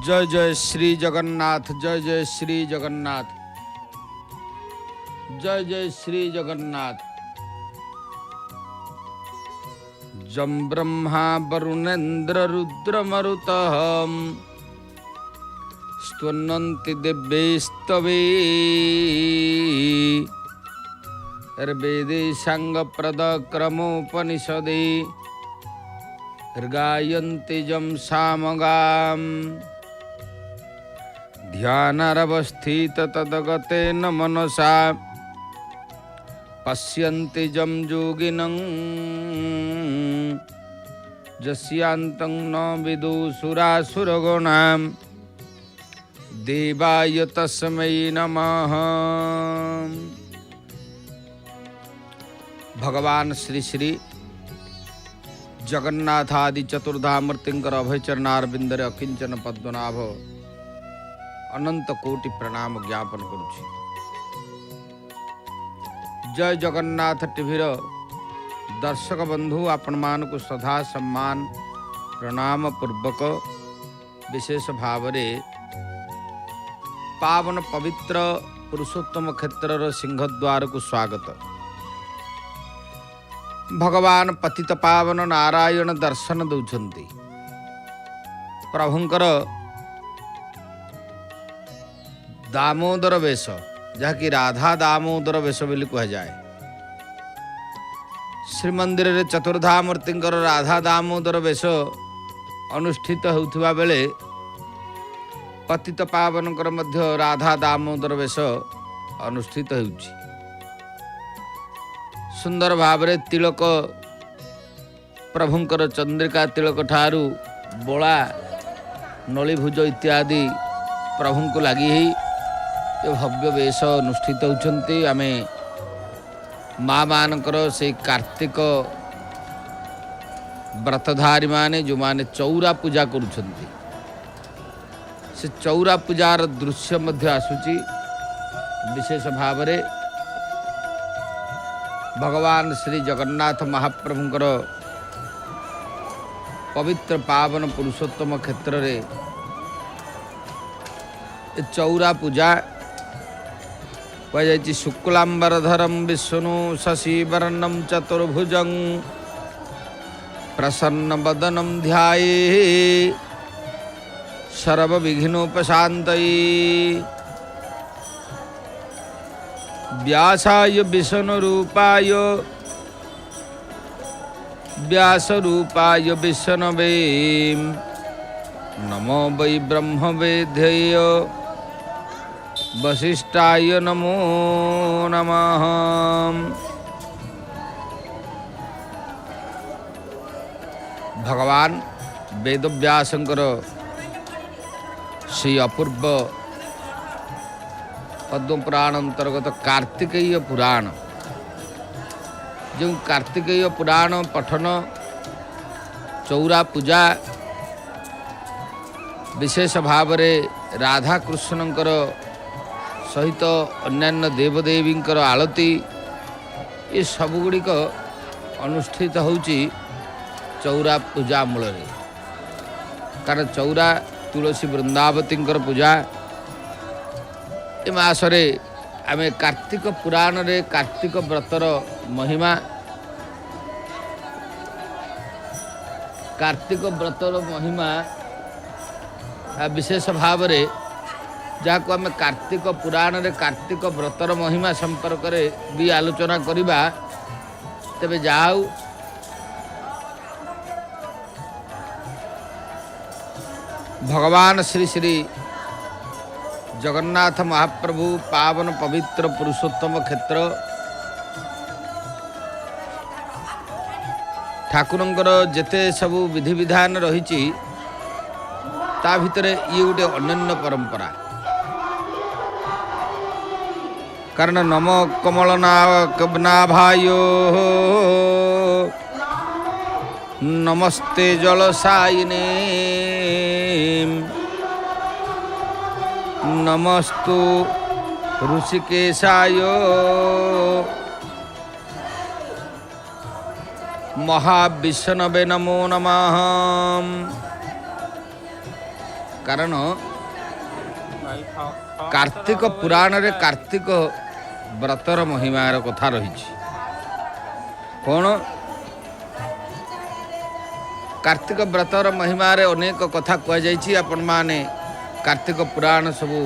जय जय श्री जगन्नाथ, जय जय श्री जगन्नाथ, जय जय श्री जगन्नाथ। जं ब्रह्मा वरुणेन्द्र रुद्र मरुतः स्तुवन्ति दिव्यैस्तवे ऋग्वेदे साङ्गप्रद क्रमोपनिषदे गायन्ति जं सामगाम् ध्यानारवस्थित तद्गतेन मनसा पश्यन्ति जं योगिनं यस्यान्तं न विदुषुरासुरगणां देवाय तस्मै नमः। भगवान श्री श्री जगन्नाथादि चतुर्धामूर्तिंकर अभयचरणारविंदरे अकिंचन पद्मनाभ अनंत कोटि प्रणाम ज्ञापन करुछि। जय जगन्नाथ टीवीर दर्शक बंधु आपण मानकु सदा सम्मान प्रणाम पूर्वक विशेष भावरे पावन पवित्र पुरुषोत्तम क्षेत्रर सिंहद्वार को स्वागत। भगवान पतित पावन नारायण दर्शन दौरान प्रभुंकर दामोदर वेश जहाँकि राधा दामोदर वेश बोली कह जाए। श्रीमंदिर रे चतुर्धामूर्तिंकर राधा दामोदर वेश अनुष्ठित होउथिबा बेले पतित पावनकर मध्य राधा दामोदर वेश अनुष्ठित होउछि। सुंदर भावरे तिलक प्रभुंकर चंद्रिका तिलक ठारू बोला नलीभुज इत्यादि प्रभु को लगी ही भव्य वेश अनुष्ठित होती। आमे माँ मानकर से कार्तिक व्रतधारी माने जो माने चौरा पूजा करुछंती से चौरा पूजार दृश्य मध्य आसुची। विशेष भावरे भगवान श्री जगन्नाथ महाप्रभुंकर पवित्र पावन पुरुषोत्तम क्षेत्र रे चौरा पूजा कह शुक्लांबरधरम विष्णु शशिवर्णम चतुर्भुजं प्रसन्न वदनम ध्याये सर्वविघ्नोपशान्तये व्यासाय विष्णुरूपाय व्यासरूपाय विष्णवे नमो वै ब्रह्मवेद्याय वसिष्ठाय नमो नमः। भगवान वेदव्यासंकर श्री अपूर्व पद्म पुराण अंतर्गत कार्तिकेय पुराण जो कार्तिकेय पुराण पठन चौरा पूजा विशेष भावरे राधा कृष्णंकर सहित अन्यान्य देवदेवींकर आलती ये सबुगुड़िक अनुष्ठित होउची चौरा पूजा मूल रे। कारण चौरा तुलसी वृंदावतींकर पूजा ए मासरे आमे कार्तिक पुराण रे कार्तिक व्रतर महिमा विशेष भावरे जहाँ को आम कार्तिक पुराण रे कार्तिक व्रतर महिमा संपर्क में भी आलोचना करिबा। तेबे जाऊ भगवान श्री श्री जगन्नाथ महाप्रभु पावन पवित्र पुरुषोत्तम क्षेत्र ठाकुरंकर जेते सबु विधि विधान रही ता भितरे ये गोटे अनन्य परंपरा। कारण नमो कमलनाभायो नमस्ते जलसायिने नमस्तु ऋषिकेशाय महाविष्णवे नमो नमः। कारण कार्तिक पुराण रे कार्तिक व्रतर महिमार कथा रही कौन कार्तिक व्रतर महिमार अनेक कथा कहुई आपण माने कार्तिक पुराण सबू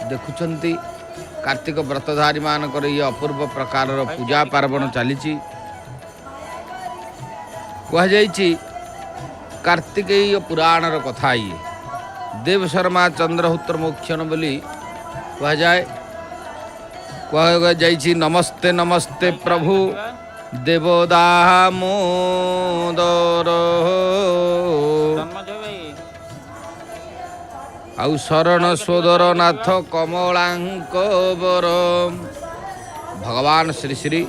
देखुंट कार्तिक व्रतधारी मानकर ये अपूर्व प्रकार पूजा पार्वण चली कहुई कार्तिकेय पुराणर कथा ये देव शर्मा चंद्रहुत्र मोक्षण बोली कहुए कहुई नमस्ते नमस्ते प्रभु देवदामोदर आउ शरण सोदर नाथ कमलांक बर भगवान श्री श्री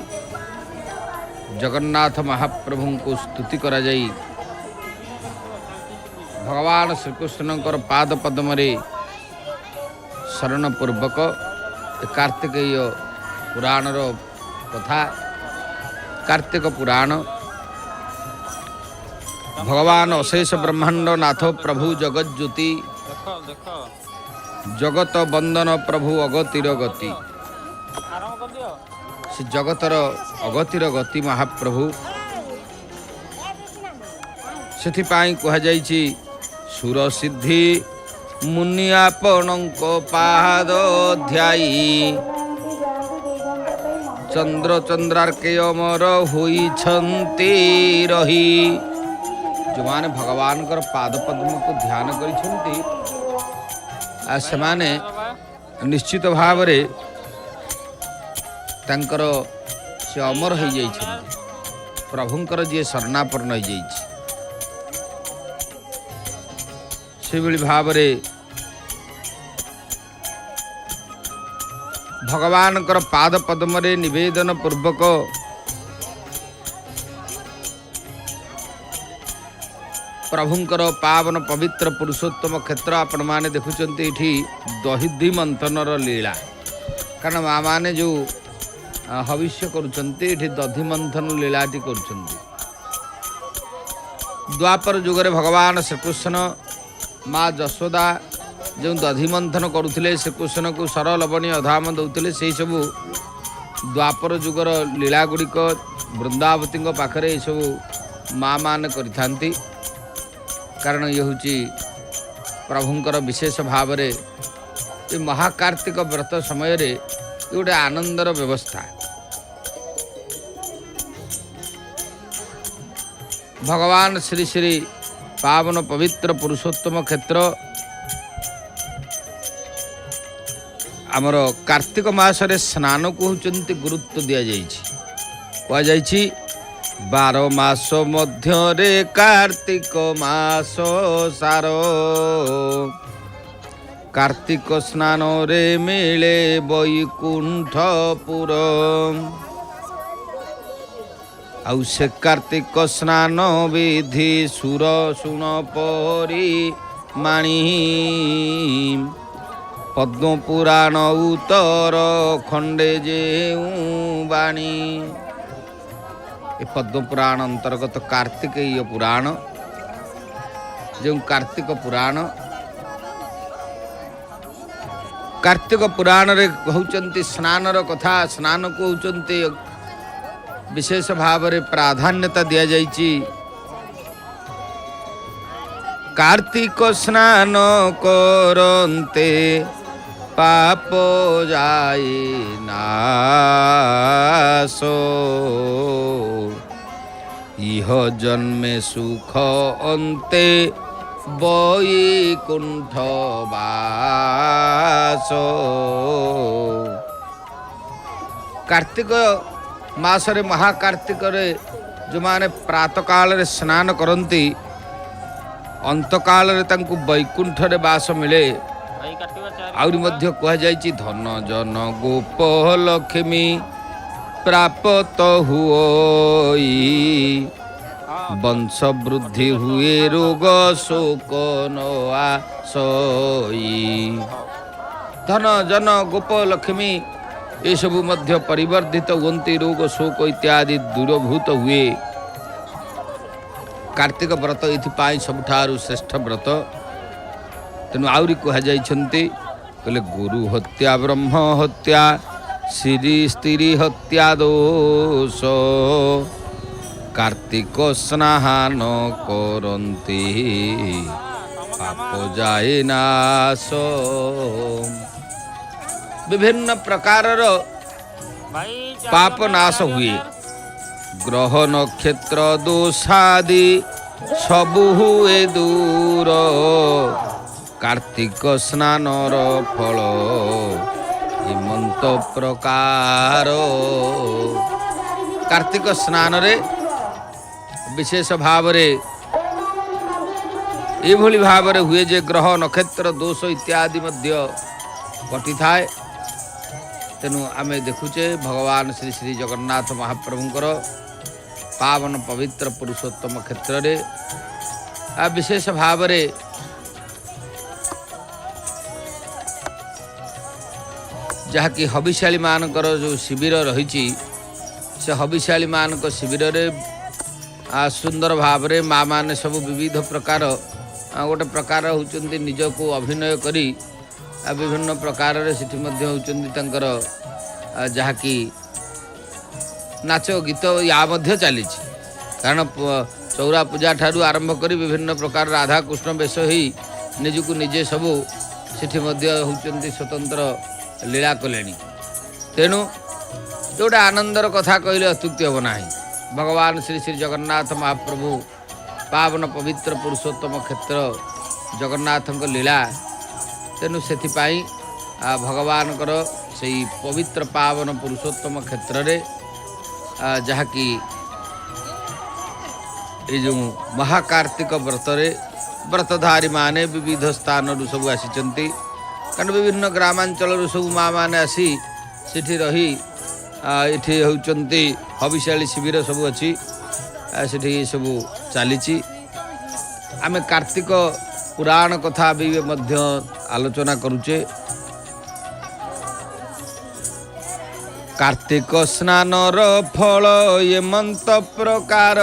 जगन्नाथ महाप्रभु को स्तुति करा जाई भगवान श्रीकृष्णकर पाद पद्म शरण पूर्वक कार्तिकेय पुराणर कथा कार्तिक पुराण भगवान अशेष ब्रह्मांड नाथ प्रभु जगज्योति जगत बंदन प्रभु अगतिर गति से जगतर अगतिर गति महाप्रभु से कहुई सुर सिद्धि मुनि आपणक पाद ध्याई चंद्र चंद्रार्के अमर होइछन्ति रही जो माने भगवान कर पाद पद्म को ध्यान करिछन्ति से माने निश्चित भाव रे तांकर से अमर हो जाइछन्ति प्रभुंकर जे शरणापन्न हो जाइछि से भली भाव रे भगवान कर पाद पद्म रे निवेदन पूर्वक प्रभुंकर पावन पवित्र पुरुषोत्तम क्षेत्र आपण माने देखुचंती इठी दही मंथनर लीला कारण माँ माने जो हविष्य करुचंती इठी दधी मंथन लीलाटी करुचंती द्वापर जुगरे भगवान श्रीकृष्ण माँ जशोदा जो दधी मंथन करुले श्रीकृष्ण को सर लवणी अधाम दौले से सबू द्वापर जुगर लीला गुड़िक वृंदावती पाखरे सब माँ मान करि कारण ये हूँ प्रभुंकर विशेष भाव रे ये महाकार्तिक व्रत समय रे गोटे आनंदर व्यवस्था भगवान श्री श्री पावन पवित्र पुरुषोत्तम क्षेत्र आमर कार्तिक मासरे स्नान को होचंती गुरुत्व दिया जाइछि 12 मास मध्य रे कार्तिक मास सार कार्तिक स्नान रे मिले वैकुंठपुर आउ से कार्तिक स्नान विधि सुर सुन परी माणी पद्म पुराण उत्तर खंडे जे बाणी ए पद्म पुराण अंतर्गत कार्तिकेय पुराण जो कार्तिक पुराण रे होचंती स्नानर कथा स्नान को होचंती विशेष भाव रे प्राधान्यता दिया जाइछि कार्तिक स्नान करन्ते पाप जाए नाशो इह जन्मे सुख अन्ते वैकुंठ वासो कार्तिक मासरे महाकार्तिक रे जो माने प्रातः काल रे स्नान करन्ती अंतकाल रे तांकु वैकुंठ रे वास मिले आउरी मध्य कह जाइछि धन जन गोप लक्ष्मी प्राप्त हुई वंश वृद्धि हुए रोग शोक न आसई धन जन गोप लक्ष्मी ये सबु मध्य परिवर्धित हुंती रोग शोक इत्यादि दूरभूत हुए कार्तिक व्रत ये सबुठारु श्रेष्ठ व्रत तेणु आउरी कहुई कहले गुरु हत्या ब्रह्म हत्या श्री स्त्री हत्या दोष कार्तिक स्नान करती पाप जाए नाश। विभिन्न प्रकार पाप नाश हुए ग्रह नक्षत्र दोषादि सबु हुए दूर कार्तिक स्नानर फल हिमंत प्रकार। कार्तिक स्नान रे विशेष भाव रे एभली भाव रे हुए जे ग्रह नक्षत्र दोष इत्यादि मध्य कटि थाए। तेणु आमे देखुचे भगवान श्री श्री जगन्नाथ महाप्रभुंकर पावन पवित्र पुरुषोत्तम क्षेत्र रे विशेष भाव रे जहाँकि हबिशाली मानकर जो शिविर रही से हबिशाली मान शिविर रे सुंदर भाव रे माँ माने सब विविध प्रकार गोटे प्रकार होचंती निज को अभिनय करी विभिन्न प्रकार रे सिठी मध्य होचंती तंकर जहाँकि नाच गीत या मध्य चली कारण चौरा पूजा ठारू आरंभ करी विभिन्न प्रकार राधा कृष्ण वेश ही निजକୁ निजे सबू सिठी मध्य होचंती स्वतंत्र लीला कले। तेणु जोटा आनंदर कथा कहले अत्युक्ति हम ना। भगवान श्री श्री जगन्नाथ महाप्रभु पावन पवित्र पुरुषोत्तम क्षेत्र जगन्नाथ लीला तेणु से भगवान से पवित्र पावन पुरुषोत्तम क्षेत्र रे जहाँकि ये जो महाकार्तिक व्रत रे व्रतधारी माने विविध स्थान सब आसी कारण विभिन्न ग्रामांचल सब माँ मैंने आसी सेठी रही ये होचंती हबिशाली शिविर सब अच्छी सेठी सब चली। आमे कार्तिक पुराण कथा भी मध्य आलोचना करुचे। कार्तिक स्नानर फल एमंत प्रकार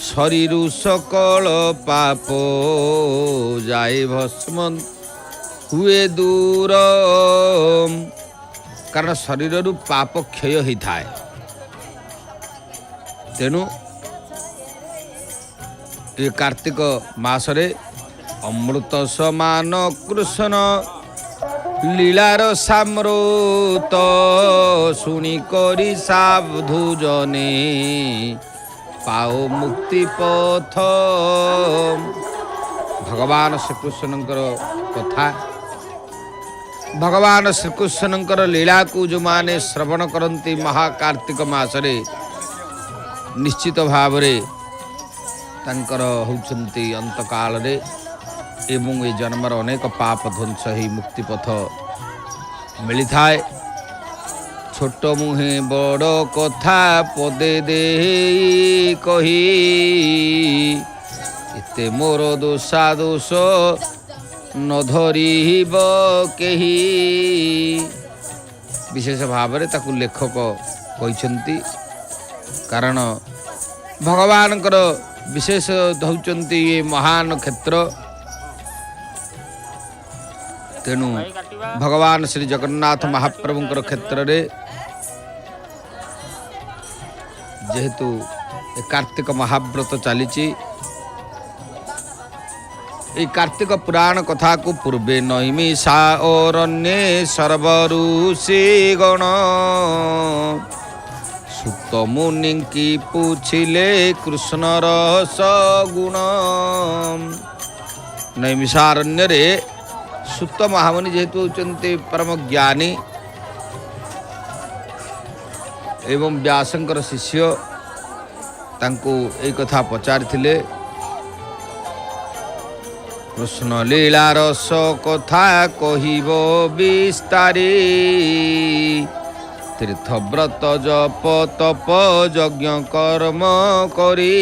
शरीर सकल पाप जाए भस्म हुए दूर कारण शरीर पाप क्षय होता है। तेणु ये कार्तिक मासरे अमृत समान कृष्ण लीलार सामृत शुणी करी साधु जने पाओ मुक्ति पथ। भगवान श्रीकृष्णकर कथा भगवान श्रीकृष्णकर लीला को जो माने श्रवण करती महाकार्तिक मासरे निश्चित भाव रे तांकर होउछंती अंतकाल रे एवं ए जन्मर अनेक पाप ध्वंस ही मुक्ति पथ मिली थाए। छोट मुहे बड़ कथा पदे दे कही एते मोर दोषा दोष न धरिब केही। विशेष भाव रे ताकू लेखक कहते कारण भगवान विशेष होचंती ये महान क्षेत्र। तेणु भगवान श्री जगन्नाथ महाप्रभुंकर क्षेत्र रे जेहेतु कार्तिक महाव्रत चली कार्तिक पुराण कथा को पूर्वे नईमी सा और सर्वऋषि गण सुत मुनि की पूछिले कृष्णर सगुण। नैमिषारण्य रे सुत महामुनि जेहेतु होचंती परम ज्ञानी एवं व्यासंकर शिष्य तांको एक कथा पचारिथिले कृष्ण लीला रस कथा कहिब विस्तारी तीर्थव्रत जप तप यज्ञ कर्म करी।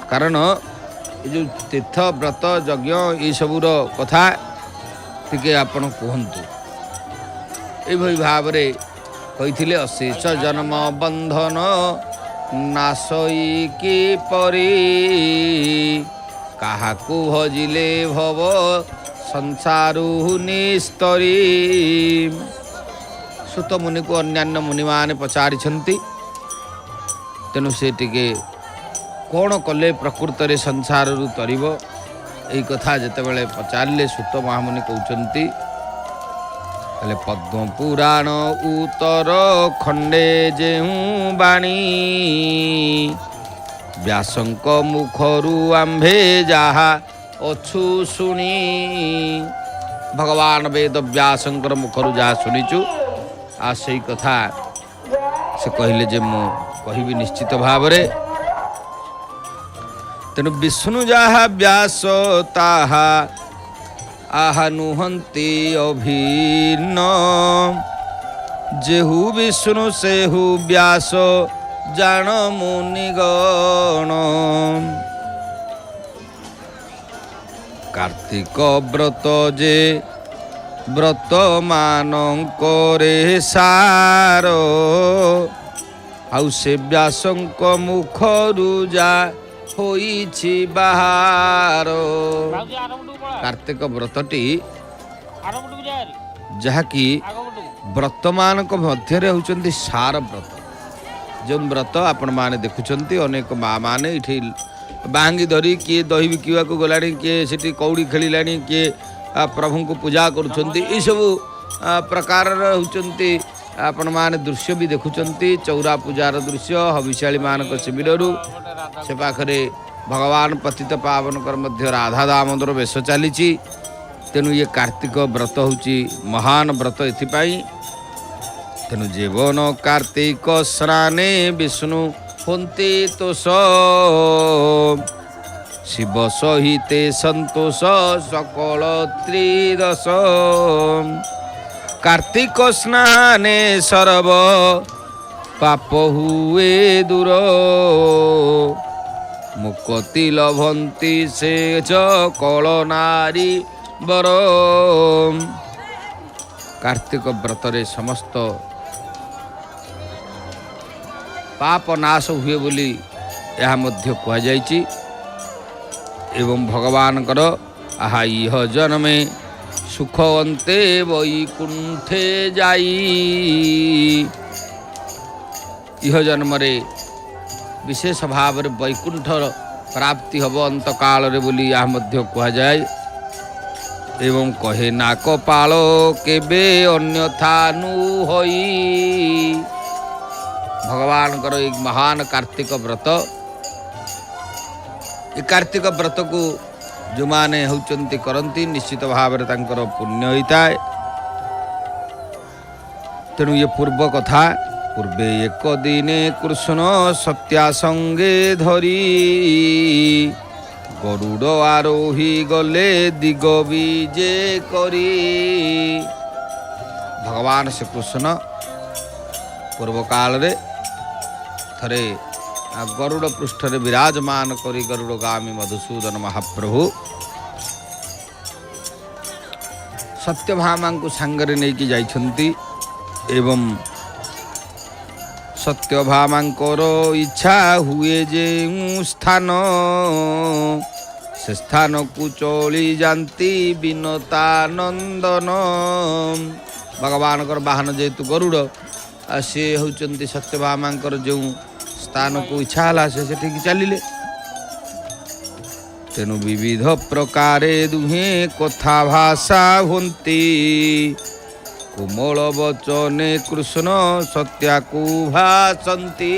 कारण ये जो तीर्थव्रत यज्ञ ये सबूर कथा टिके आपण कहतु ये भाव रे कही अशेष जन्म बंधन नासई कि परी काहाकू भजिले भव संसारु निस्तरी। सुत मुनि को अन्यान्य मुनि माने पचारिछंती तेणु से टिके कौन कले प्रकृत रे संसार रु तरिब एई कथा जेतेबेले पचारिले सुत महामुनि कहउचंती हेले पद्म पुराण उत्तर खंडे जेहू बाणी व्यासंक मुखरु आंभे जहा अछु सुनी। भगवान वेद व्यासंकर मुखरु जहा सुनिचु आ सही कथा से कहले जे मु कहिबी निश्चित भावरे। तेणु विष्णु जहा व्यास ताहा आहा नुहंती अभिन्न जेहु विष्णु सेहु व्यास जान मुनिगण। कार्तिक व्रत जे व्रत मानंकरे सार आउ से व्यासंक मुखरु जा होइछि बाहार। कार्तिक व्रतटी जहाँकि व्रतमान मध्य होउचंती सार व्रत जो व्रत आपण माने देखुचंती अनेक माँ माने इठी बांगी धरी किए दही बिकिवा को गलानी किए सेठी कौड़ी खेलिलानी किए प्रभु को पूजा करुचंती ये सब प्रकार होउचंती आपण माने दृश्य भी देखुचंती। चौरा पूजार दृश्य हविशाली मानक शिविररू से पाखरे भगवान पतित पावन कर मध्य राधा दामोदर वेश चली। तेणु ये कार्तिक व्रत होची महान व्रत एथिपाई। तेणु जीवन कार्तिक स्नाने विष्णु होन्ते तोष शिव सहिते संतोष सकल त्रिदश। कार्तिक स्नाने सर्व पाप हुए दूर मुक्ति लभंती से कल नारी बर। कार्तिक व्रतरे समस्त पाप नाश हुए बोली यह मध्य कह जाइछि। एवं भगवान कर आहा इह जन्मे सुख अंते वैकुंठे जाई। इह जन्म रे विशेष भाव रे वैकुंठ प्राप्ति हब अंत काल रे बोली यह मध्य कह जाए। एवं कहे ना कपाल केबे अन्यथा नु होई। भगवान कर एक महान कार्तिक व्रत ये कार्तिक व्रत को जो माने होचंती करंती निश्चित भाव रे तांकर पुण्य होता है। तेणु ये पूर्व कथा पूर्वे एक दिने कृष्ण सत्या संगे धरी गरुड़ आरोही गले दिग विजे करी। भगवान श्री कृष्ण पूर्व काल रे थरे गरुड़ पृष्ठ रे विराजमान करी गरुड़गामी मधुसूदन महाप्रभु सत्यभामा को सांगरे नहीं जाइछंती। एवं सत्यभामांकर इच्छा हुए जे स्थान से स्थान को चली जानती विनता नंदन। भगवान कर वाहन जेतु गरुड़ सी होचंती सत्यभामांकर जो स्थान को इच्छा हला से चलिले। तेणु विविध प्रकारे दुहे कथा भाषा होती कोमल वचने कृष्ण सत्या को भाषंती।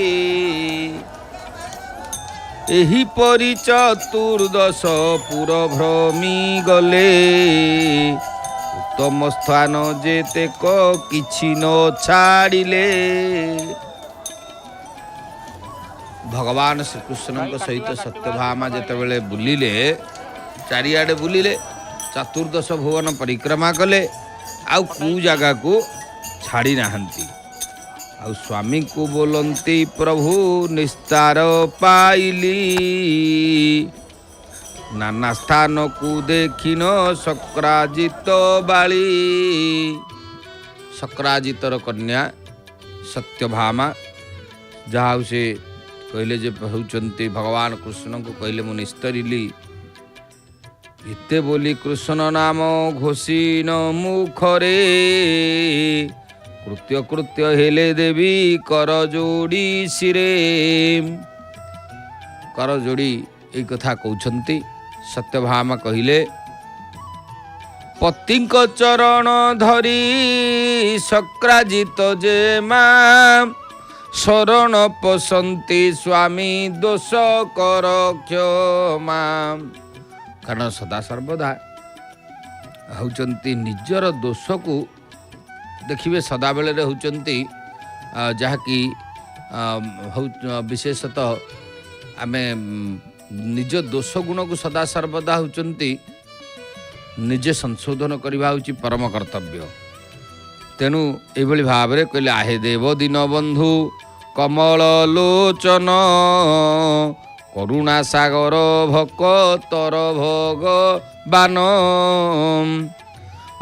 एही परि चतुर्दश पुर भ्रमी गले उत्तम स्थान जेते को किछि न छाड़िले। भगवान श्री कृष्ण सहित सत्यभामा जेतेबेले बुलिले चारिआडे बुलिले चतुर्दश भुवन परिक्रमा कले आउ कु जगह को छाड़ी नाहंती। आउ स्वामी को बोलंती प्रभु निस्तार पाइली नाना स्थान को देखिन सक्राजित बाली। सक्राजितर कन्या सत्यभामा जहाँ से कहले जे होउचंती भगवान कृष्ण को कहले मु निस्तरिली इते बोली कृष्ण नाम घोषी न मुखरे कृत्य कृत्य हेले देवी कर जोड़ी सिरे कर जोड़ी এই কথা କହୁଛନ୍ତି। ସତ୍ୟଭାମା କହିଲେ ପତିଙ୍କ ଚରଣ ଧରି ସକ୍ରାଜିତ ଯେ ମା ଶରଣ ପସନ୍ତି ସ୍ୱାମୀ ଦୋଷ କର କ୍ଷମା। କାରଣ ସଦା ସର୍ବଦା ହେଉଛନ୍ତି ନିଜର ଦୋଷକୁ ଦେଖିବେ ସଦାବେଳରେ ହେଉଛନ୍ତି ଯାହାକି ବିଶେଷତଃ ଆମେ ନିଜ ଦୋଷ ଗୁଣକୁ ସଦା ସର୍ବଦା ହେଉଛନ୍ତି ନିଜେ ସଂଶୋଧନ କରିବା ହେଉଛି ପରମ କର୍ତ୍ତବ୍ୟ। ତେଣୁ ଏଇଭଳି ଭାବରେ କହିଲେ ଆହେ ଦେବ ଦୀନ ବନ୍ଧୁ କମଳ ଲୋଚନ କରୁଣା ସାଗର ଭକତର ଭଗବାନ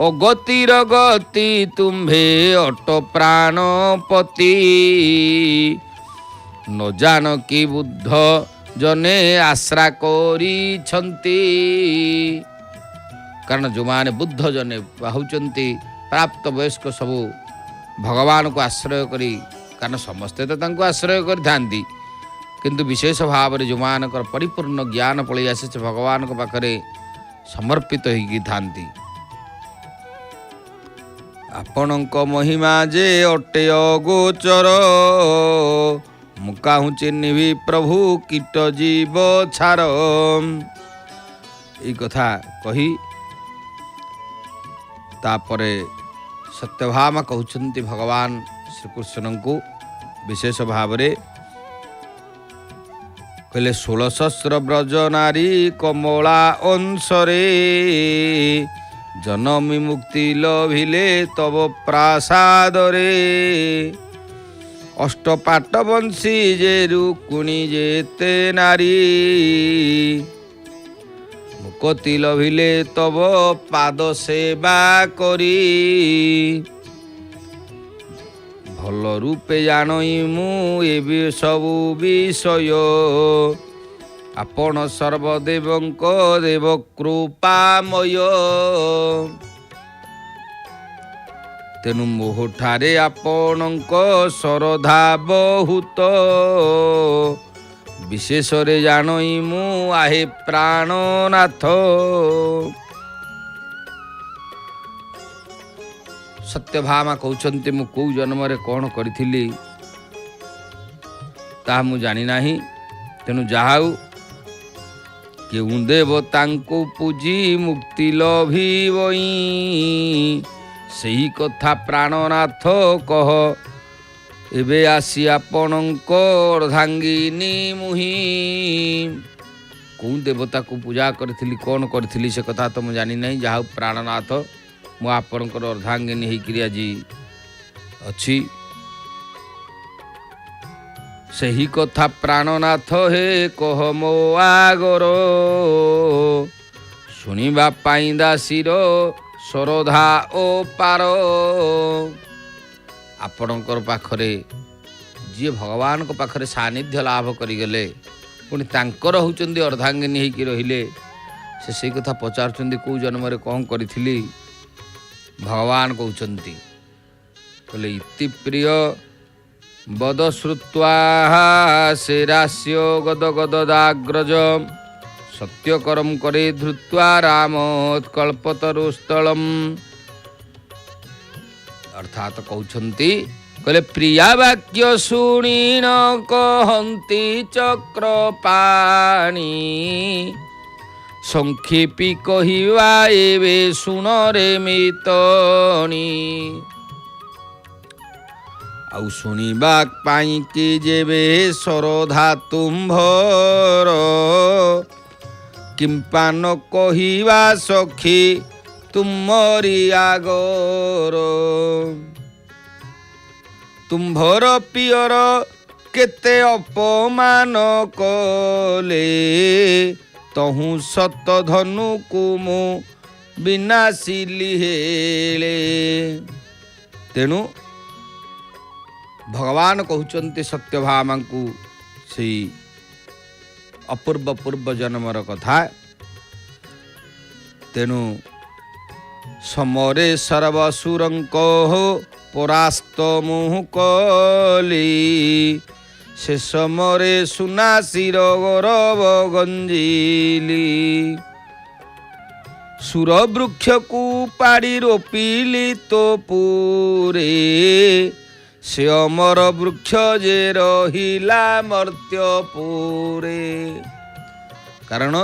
ଅଗତିର ଗତି ତୁମ୍ଭେ ଅଟ ପ୍ରାଣପତି ନ ଜାଣ କି ବୁଦ୍ଧ ଜନେ ଆଶ୍ରା କରିଛନ୍ତି। କାରଣ ଯେଉଁମାନେ ବୁଦ୍ଧ ଜନେ ହେଉଛନ୍ତି ପ୍ରାପ୍ତ ବୟସ୍କ ସବୁ ଭଗବାନଙ୍କୁ ଆଶ୍ରୟ କରି, କାରଣ ସମସ୍ତେ ତ ତାଙ୍କୁ ଆଶ୍ରୟ କରିଥାନ୍ତି, କିନ୍ତୁ ବିଶେଷ ଭାବରେ ଯେଉଁମାନଙ୍କର ପରିପୂର୍ଣ୍ଣ ଜ୍ଞାନ ପଳେଇ ଆସେ ସେ ଭଗବାନଙ୍କ ପାଖରେ ସମର୍ପିତ ହେଇକି ଥାନ୍ତି। ଆପଣଙ୍କ ମହିମା ଯେ ଅଟେ ଅଗୋଚର ମୁଁ କାହୁଁ ଚିହ୍ନିବି ପ୍ରଭୁ କୀଟ ଜୀବ ଛାର। ଏଇ କଥା କହି ତାପରେ ସତ୍ୟଭାମା କହୁଛନ୍ତି ଭଗବାନ ଶ୍ରୀକୃଷ୍ଣଙ୍କୁ ବିଶେଷ ଭାବରେ କହିଲେ 16 ବ୍ରଜ ନାରୀ କମଳା ଅଂଶରେ ଜନମି ମୁକ୍ତି ଲଭିଲେ ତବ ପ୍ରାସାଦରେ ଅଷ୍ଟପାଟ ବଂଶୀ ଯେ ରୁକୁଣି ଯେତେ ନାରୀ ମୁକତି ଲଭିଲେ ତବ ପାଦ ସେବା କରି ଭଲ ରୂପେ ଜାଣଇ ମୁଁ ଏବେ ସବୁ ବିଷୟ ଆପଣ ସର୍ବଦେବଙ୍କ ଦେବ କୃପାମୟ। ତେଣୁ ମୋହଠାରେ ଆପଣଙ୍କ ଶରଧା ବହୁତ ବିଶେଷରେ ଜାଣଇ ମୁଁ ଆହେ ପ୍ରାଣନାଥ। ସତ୍ୟଭାମା କହୁଛନ୍ତି ମୁଁ କେଉଁ ଜନ୍ମରେ କ'ଣ କରିଥିଲି ତାହା ମୁଁ ଜାଣିନାହିଁ। ତେଣୁ ଯାହା ହେଉ କେଉଁ ଦେବତାଙ୍କୁ ପୂଜି ମୁକ୍ତି ଲଭିବଇ ସେହି କଥା ପ୍ରାଣନାଥ କହ ଏବେ ଆସି ଆପଣଙ୍କ ଅର୍ଦ୍ଧାଙ୍ଗିନୀ ମୁହିଁ। କେଉଁ ଦେବତାକୁ ପୂଜା କରିଥିଲି କ'ଣ କରିଥିଲି ସେ କଥା ତ ମୁଁ ଜାଣିନାହିଁ। ଯାହା ହେଉ ପ୍ରାଣନାଥ ମୁଁ ଆପଣଙ୍କର ଅର୍ଦ୍ଧାଙ୍ଗିନୀ ହେଇକିରି ଆଜି ଅଛି। ସେହି କଥା ପ୍ରାଣନାଥ ହେ କହ ମୋ ଆଗର ଶୁଣିବା ପାଇଁ ଦାସୀର ଶରଧା ଓ ପାର। ଆପଣଙ୍କର ପାଖରେ ଯିଏ ଭଗବାନଙ୍କ ପାଖରେ ସାନ୍ନିଧ୍ୟ ଲାଭ କରିଗଲେ ପୁଣି ତାଙ୍କର ହେଉଛନ୍ତି ଅର୍ଦ୍ଧାଙ୍ଗିନୀ ହେଇକି ରହିଲେ ସେ ସେଇ କଥା ପଚାରୁଛନ୍ତି କେଉଁ ଜନ୍ମରେ କ'ଣ କରିଥିଲି। ଭଗବାନ କହୁଛନ୍ତି କହିଲେ ଇତି ପ୍ରିୟ ବଦ ଶ୍ରୁତ୍ୱା ସେ ରାସ୍ୟ ଗଦ ଗଦାଗ୍ରଜ ସତ୍ୟକରମ करे ଧୃତ୍ୱା ରାମ କଳ୍ପତରୁସ୍ଥଳମ୍। ଅର୍ଥାତ କହୁଛନ୍ତି କହିଲେ ପ୍ରିୟା ବାକ୍ୟ ଶୁଣିନ କହନ୍ତି ଚକ୍ରପାଣି ସଂକ୍ଷେପି କହିବା ଏବେ ଶୁଣରେ ମିତଣି। ଆଉ ଶୁଣିବା ପାଇଁ କି ଯେବେ ଶରଧା ତୁମ୍ଭର କିମ୍ପା ନ କହିବା ସଖୀ ତୁମରି ଆଗର। ତୁମ୍ଭର ପିଅର କେତେ ଅପମାନ କଲେ ତହୁଁ ସତ ଧନୁକୁ ମୁଁ ବିନାଶିଲି ହେଳେ। ତେଣୁ ଭଗବାନ କହୁଛନ୍ତି ସତ୍ୟଭାମାଙ୍କୁ ସେଇ ଅପୂର୍ବ ପୂର୍ବ ଜନ୍ମର କଥା। ତେଣୁ ସମରେ ସର୍ବସୁରଙ୍କ ପରାସ୍ତ ମୁହୁ କଲି, ସେ ସମରେ ସୁନା ଶିର ଗୌରବ ଗଞ୍ଜିଲି। ସୁର ବୃକ୍ଷକୁ ପାଡ଼ି ରୋପିଲି ତୋ ପୁରେ, ସେ ଅମର ବୃକ୍ଷ ଯେ ରହିଲା ମର୍ତ୍ତ୍ୟପୁରେ। କାରଣ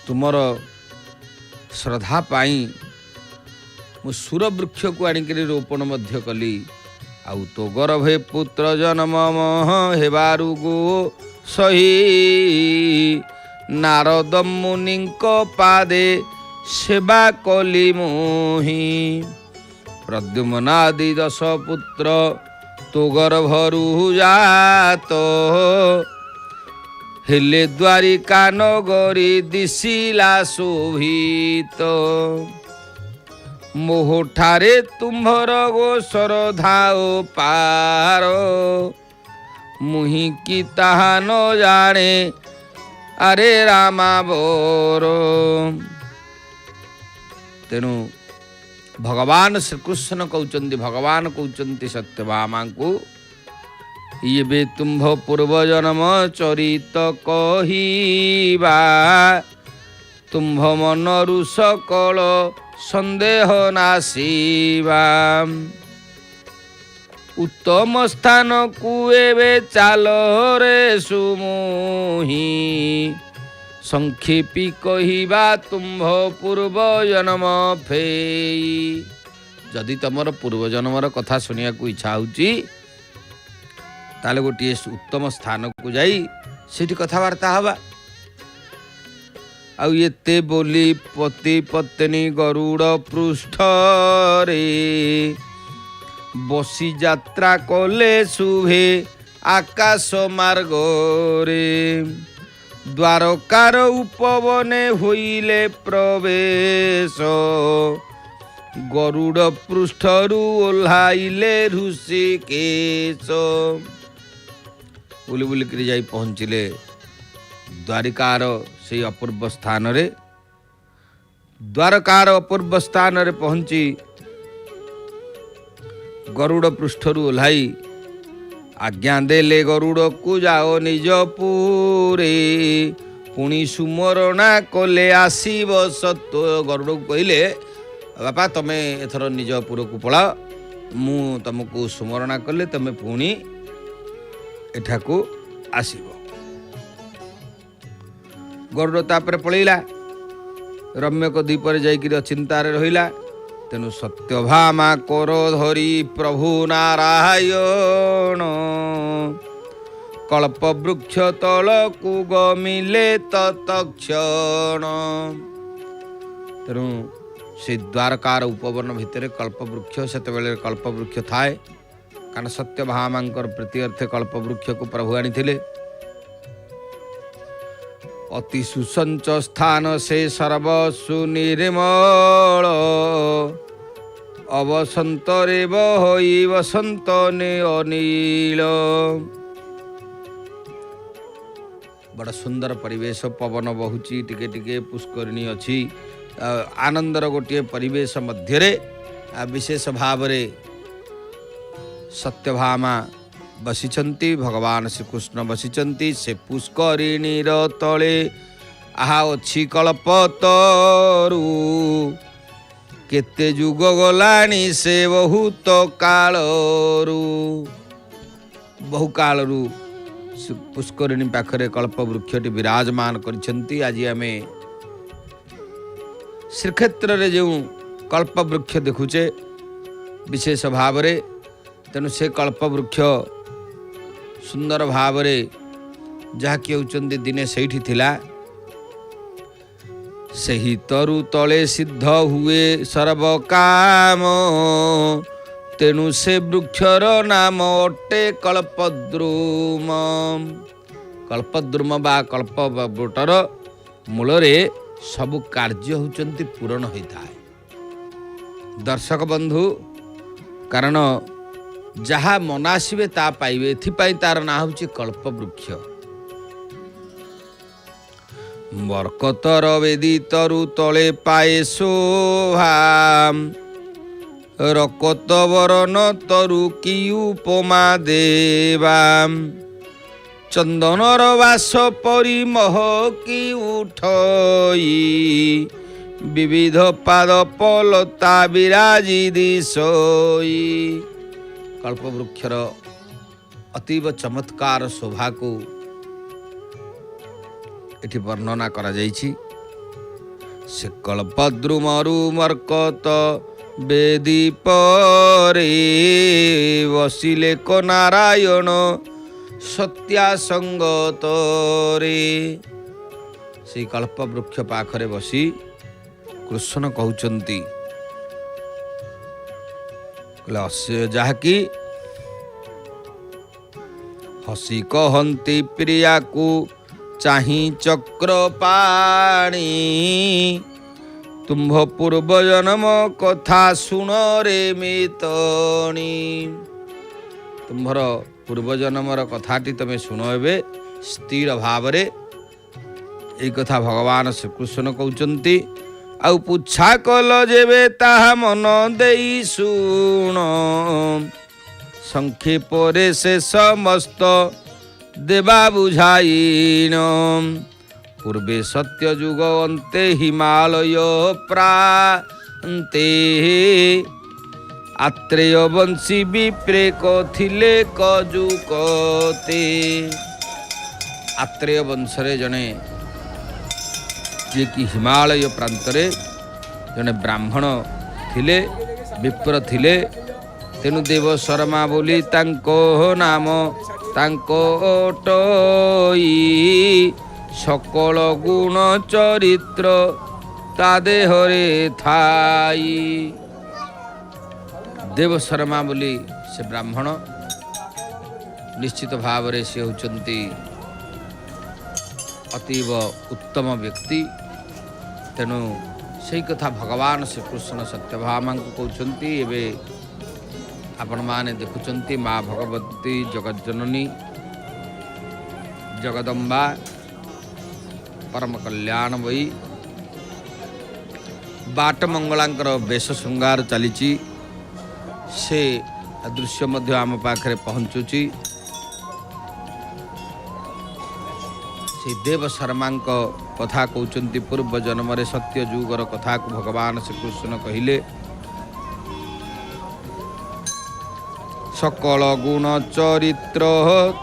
ତୁମର ଶ୍ରଦ୍ଧା ପାଇଁ ମୁଁ ସୁର ବୃକ୍ଷକୁ ଆଣିକରି ରୋପଣ ମଧ୍ୟ କଲି। ଆଉ ତୋ ଗର୍ଭେ ପୁତ୍ର ଜନ୍ମ ହେବାରୁ ଗୋ ସହି, ନାରଦ ମୁନିଙ୍କ ପାଦେ ସେବା କଲି ମୋହି। ପ୍ରଦ୍ୟୁମ୍ନାଦି 10 ପୁତ୍ର ତୋ ଗର୍ଭରୁ ଜାତ, ହେଲେ ଦ୍ୱାରିକା ନଗରୀ ଦିଶିଲା ଶୋଭିତ। ମୋହଠାରେ ତୁମ୍ଭର ଗୋ ଶ୍ରଦ୍ଧା ପାର, ମୁହିଁ କି ତାହା ନ ଜାଣେ ଆରେ ରାମାବର। ତେଣୁ ଭଗବାନ ଶ୍ରୀକୃଷ୍ଣ କହୁଛନ୍ତି, ଭଗବାନ କହୁଛନ୍ତି ସତ୍ୟଭାମାଙ୍କୁ, ଏବେ ତୁମ୍ଭ ପୂର୍ବ ଜନ୍ମ ଚରିତ କହିବା, ତୁମ୍ଭ ମନରୁ ସକଳ ସନ୍ଦେହ ନାଶିବା। ଉତ୍ତମ ସ୍ଥାନକୁ ଏବେ ଚାଲ ରେ ସୁମୋହି, ସଂକ୍ଷେପି କହିବା ତୁମ୍ଭ ପୂର୍ବ ଜନ୍ମ ଫେଇ। ଯଦି ତମର ପୂର୍ବ ଜନ୍ମର କଥା ଶୁଣିବାକୁ ଇଚ୍ଛା ହେଉଛି, ତାହେଲେ ଗୋଟିଏ ଉତ୍ତମ ସ୍ଥାନକୁ ଯାଇ ସେଠି କଥାବାର୍ତ୍ତା ହେବା। ଆଉ ଏତେ ବୋଲି ପତି ପତ୍ନୀ ଗରୁଡ଼ ପୃଷ୍ଠରେ, ବସି ଯାତ୍ରା କଲେ ଶୁଭେ ଆକାଶ ମାର୍ଗରେ। ଦ୍ୱାରକାର ଉପବନେ ହୋଇଲେ ପ୍ରବେଶ, ଗରୁଡ଼ ପୃଷ୍ଠରୁ ଓହ୍ଲାଇଲେ ଋଷିକେଶ। ବୁଲି ବୁଲିକିରି ଯାଇ ପହଞ୍ଚିଲେ ଦ୍ୱାରିକାର ସେଇ ଅପୂର୍ବ ସ୍ଥାନରେ। ଦ୍ୱାରକାର ଅପୂର୍ବ ସ୍ଥାନରେ ପହଞ୍ଚି ଗରୁଡ଼ ପୃଷ୍ଠରୁ ଓହ୍ଲାଇ ଆଜ୍ଞା ଦେଲେ ଗରୁଡ଼କୁ ଯାଅ ନିଜ ପୁରେ, ପୁଣି ସୁମରଣା କଲେ ଆସିବ ସତ୍ଵ। ଗରୁଡ଼କୁ କହିଲେ, ବାପା ତମେ ଏଥର ନିଜ ପୁରକୁ ପଳାଅ, ମୁଁ ତମକୁ ସୁମରଣା କଲେ ତମେ ପୁଣି ଏଠାକୁ ଆସିବ। ଗରୁଡ଼ ତାପରେ ପଳେଇଲା, ରମ୍ୟକ ଦ୍ୱୀପରେ ଯାଇକିରି ଅଚିନ୍ତାରେ ରହିଲା। ତେଣୁ ସତ୍ୟଭାମା କର ଧରି ପ୍ରଭୁ ନାରାୟଣ, କଳ୍ପବୃକ୍ଷ ତଳକୁ ଗମିଲେ ତତ୍କ୍ଷଣ। ତେଣୁ ସେ ଦ୍ୱାରକାର ଉପବନ ଭିତରେ କଳ୍ପବୃକ୍ଷ, ସେତେବେଳେ କଳ୍ପବୃକ୍ଷ ଥାଏ, କାରଣ ସତ୍ୟଭାମାଙ୍କର ପ୍ରୀତି ଅର୍ଥେ କଳ୍ପବୃକ୍ଷକୁ ପ୍ରଭୁ ଆଣିଥିଲେ। ଅତି ସୁସଞ୍ଚ ସ୍ଥାନ ସେ ସର୍ବ ସୁନିର୍ମଳ, ଅବସନ୍ତରେ ବହଇ ବସନ୍ତ ଅନିଳ। ବଡ଼ ସୁନ୍ଦର ପରିବେଶ, ପବନ ବହୁଛି, ଟିକେ ଟିକେ ପୁଷ୍କରିଣୀ ଅଛି, ଆନନ୍ଦର ଗୋଟିଏ ପରିବେଶ ମଧ୍ୟରେ ବିଶେଷ ଭାବରେ ସତ୍ୟଭାମା ବସିଛନ୍ତି, ଭଗବାନ ଶ୍ରୀକୃଷ୍ଣ ବସିଛନ୍ତି। ସେ ପୁଷ୍କରିଣୀର ତଳେ ଆହା ଅଛି କଳ୍ପତରୁ, କେତେ ଯୁଗ ଗଲାଣି ସେ ବହୁତ କାଳରୁ। ବହୁ କାଳରୁ ପୁଷ୍କରିଣୀ ପାଖରେ କଳ୍ପବୃକ୍ଷଟି ବିରାଜମାନ କରିଛନ୍ତି। ଆଜି ଆମେ ଶ୍ରୀକ୍ଷେତ୍ରରେ ଯେଉଁ କଳ୍ପବୃକ୍ଷ ଦେଖୁଛେ ବିଶେଷ ଭାବରେ, ତେଣୁ ସେ କଳ୍ପବୃକ୍ଷ ସୁନ୍ଦର ଭାବରେ ଯାହାକି ହେଉଛନ୍ତି ଦିନେ ସେଇଠି ଥିଲା। ସେହି ତରୁ ତଳେ ସିଦ୍ଧ ହୁଏ ସର୍ବକାମ, ତେଣୁ ସେ ବୃକ୍ଷର ନାମ ଅଟେ କଳ୍ପଦ୍ରୁମ। କଳ୍ପଦ୍ରୁମ ବା କଳ୍ପବୃଟର ମୂଳରେ ସବୁ କାର୍ଯ୍ୟ ହେଉଛନ୍ତି ପୂରଣ ହୋଇଥାଏ। ଦର୍ଶକ ବନ୍ଧୁ, କାରଣ ଯାହା ମନାସିବେ ତା ପାଇବେ, ଏଥିପାଇଁ ତାର ନାଁ ହେଉଛି କଳ୍ପବୃକ୍ଷ। बरकतर बेदी तरु तले पाए शोभा रकत बरन तरु की उपमा देवा चंदनर बास परी महकी उठई विविध पाद पलता विराजी दिशई। कल्पवृक्षर अतीव चमत्कार शोभा को एठी वर्णना करा जाइछि। से कल्पद्रुमरु मर्कत बेदी परे बसिले को नारायण सत्या संगतरे। से कल्पवृक्ष पाखरे बसी कृष्ण कहउचंती जहाँकि हसी कहंती प्रिया को चाही चक्र पाणी तुम्भ पूर्व जन्म कथा सुन रे मितणी। तुम्भर पूर्व जन्मर कथाटी तमे सुन एबे स्थिर भाव रे। एई कथा भगवान श्रीकृष्ण कहउचंती। आउ पुछा कल जेबे ताहा मन देई सुण संक्षेप रे से समस्त देवा बुझाईन। पूर्वे सत्य युग अंते हिमालय प्रांते आत्रेय वंशी विप्रे कथिले कजुकते। आत्रेय वंशरे जने जे कि हिमालय प्रांतरे जने ब्राह्मण थिले विप्र थिले। तेनु देव शर्मा बोली तांको नाम तांको टई सकल गुण चरित्र ता देहरे थाई। देव शर्मा बोली से ब्राह्मण निश्चित भाव रे से होचंती अतीव उत्तम व्यक्ति। तेणु से कथा भगवान श्रीकृष्ण सत्यभामा को कहउचंती। एबे आपण माने देखुचंती माँ भगवती जगज्जननी जगदम्बा परम कल्याणमयी बाट मंगलांकर बेश श्रृंगार चलीची। से दृश्य मध्य आम पाखरे पहुँचुची। से देव शर्मा कथा कहउचंती पूर्व जन्म रे सत्य युगर कथा को भगवान श्रीकृष्ण कहिले। सकल गुण चरित्र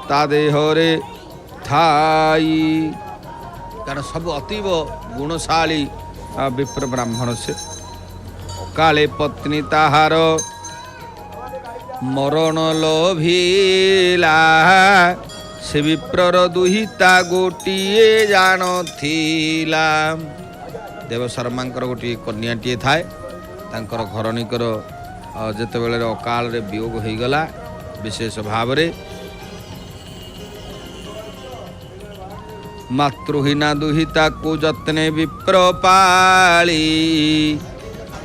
ता देहरे थाई। कारण सब अतीव गुणशाली विप्र ब्राह्मण से काले पत्नी ताहार मरण लोभिला से विप्रर दुहिता गोटिए जान थिला। देव शर्मांकर गोटे कन्याटीए थाए। तांकर घरणीकर जेते बेले अकाल रे वियोग हो गला विशेष भाव रे मातृहीना दुहिता को जत्ने विप्र पाली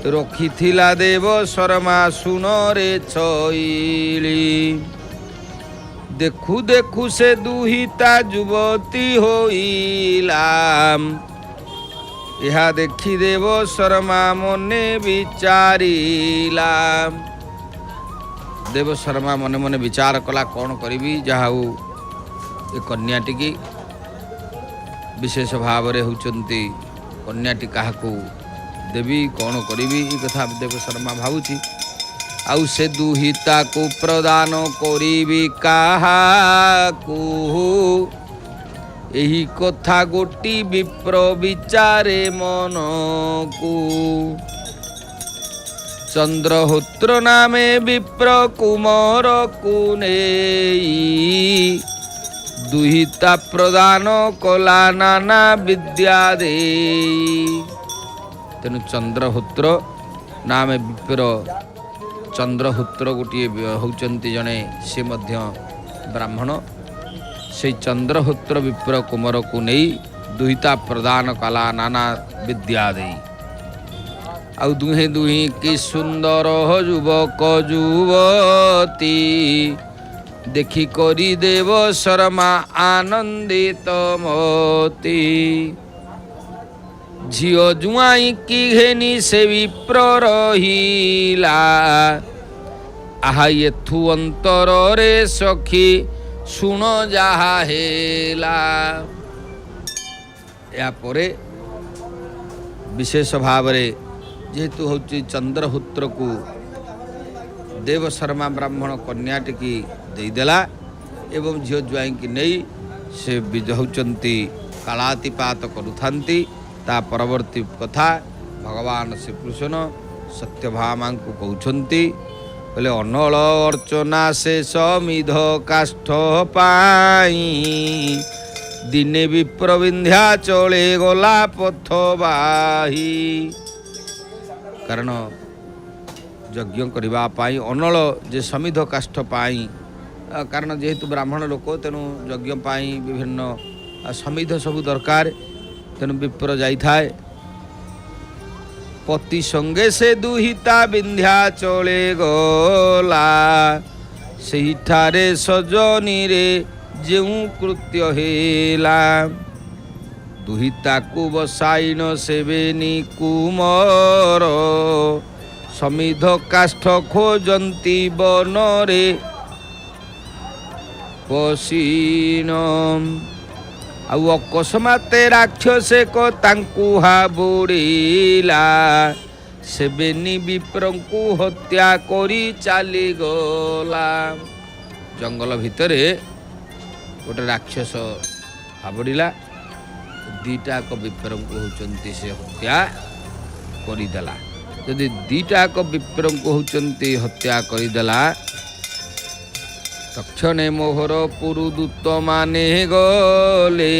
रखी थिला देव शर्मा सुन रे छईली। देखु देखु से दुहिता युवती होइला यह देखी देव शर्मा मने विचारिला। देव शर्मा मने मने विचार कला कौन करी जहा ए कन्याटी की विशेष भाव रे होचंती कन्याटी काहाकू देवी कौन करी कथा देव शर्मा भावुची। आउ से दुहिता को प्रदान करी काहाकू एही कथा गोटी विप्र विचारे मन को। चंद्रहोत्र नामे विप्र कुमार को नेई दुहिता प्रदान कला नाना विद्या देई। तेनु चंद्रहोत्र नामे विप्र चंद्रहोत्र गोटे होचंती जने से मध्य ब्राह्मण। से चंद्रहोत्र विप्र कुमार को नहीं दुहिता प्रदान कला नाना विद्या देई। आउ दुहे दुही कि सुंदर युवक युवती देखी करी देव शर्मा आनंदित मोती। झियो जुआई की घेनी से विप्र रहिला आहा एथु अंतर रे सखी शुण जहा हेला। या परे विशेष भाव जेहेतु हूँ चंद्रहूत्र को देव शर्मा ब्राह्मण कन्या टिकी देदेला एवं झील जुआई की नहीं से होती कालातिपात करुथांती। ता परवर्ती कथा भगवान श्रीकृष्ण सत्यभामा को कहते बोले अनल अर्चना से समिध काष्ठ पाई दिने विप्र विंध्या चले गला पथ बाही। कारण यज्ञ करने अनल जे समिध काष्ठ पाई कारण जेहेतु ब्राह्मण लोक तेणु यज्ञ पाई विभिन्न समिध सब दरकार तेणु विप्र जाए पति संगे से दुहिता विंध्या चले गला सही ठारे सजनी रे जेऊ कृत्य हेला दुहिता को बसाइन सेवेनी कुमर समिध काष्ठ खोजंती बनरे पसीन आउ अकस्माते राक्षसे को तांकु हाबुड़ीला सेबेनी विप्रंकु हत्या करी चली गला। जंगल भितरे गोटे राक्षस हाबुड़ीला दीटाक विप्रंकु होचंती से हत्या करिदेला। यदि दीटाक विप्रंकु होचंती हत्या करिदेला तक्षणे मोहर पुरुदूत माने गले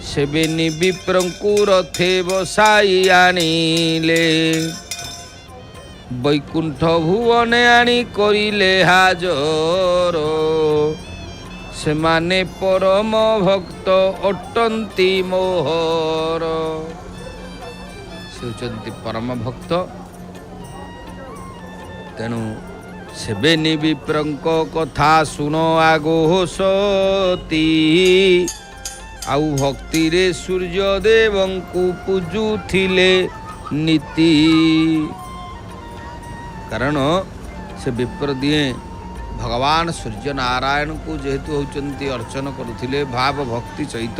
सेबेनी विप्रंकु रथे बसाई आनिले वैकुंठ भुवने आनी करिले हाजर सेमाने परम भक्त अटंती मोहर से होचंती परम भक्त तेणु सेबेनी विप्रंक कथा सुन आगो सती आउ भक्ति रे सूर्य देवंकु पूजुथिले नीति। कारण से विप्र दिए भगवान सूर्य नारायण को जेहेतु होचंती अर्चन करुथिले भाव भक्ति सहित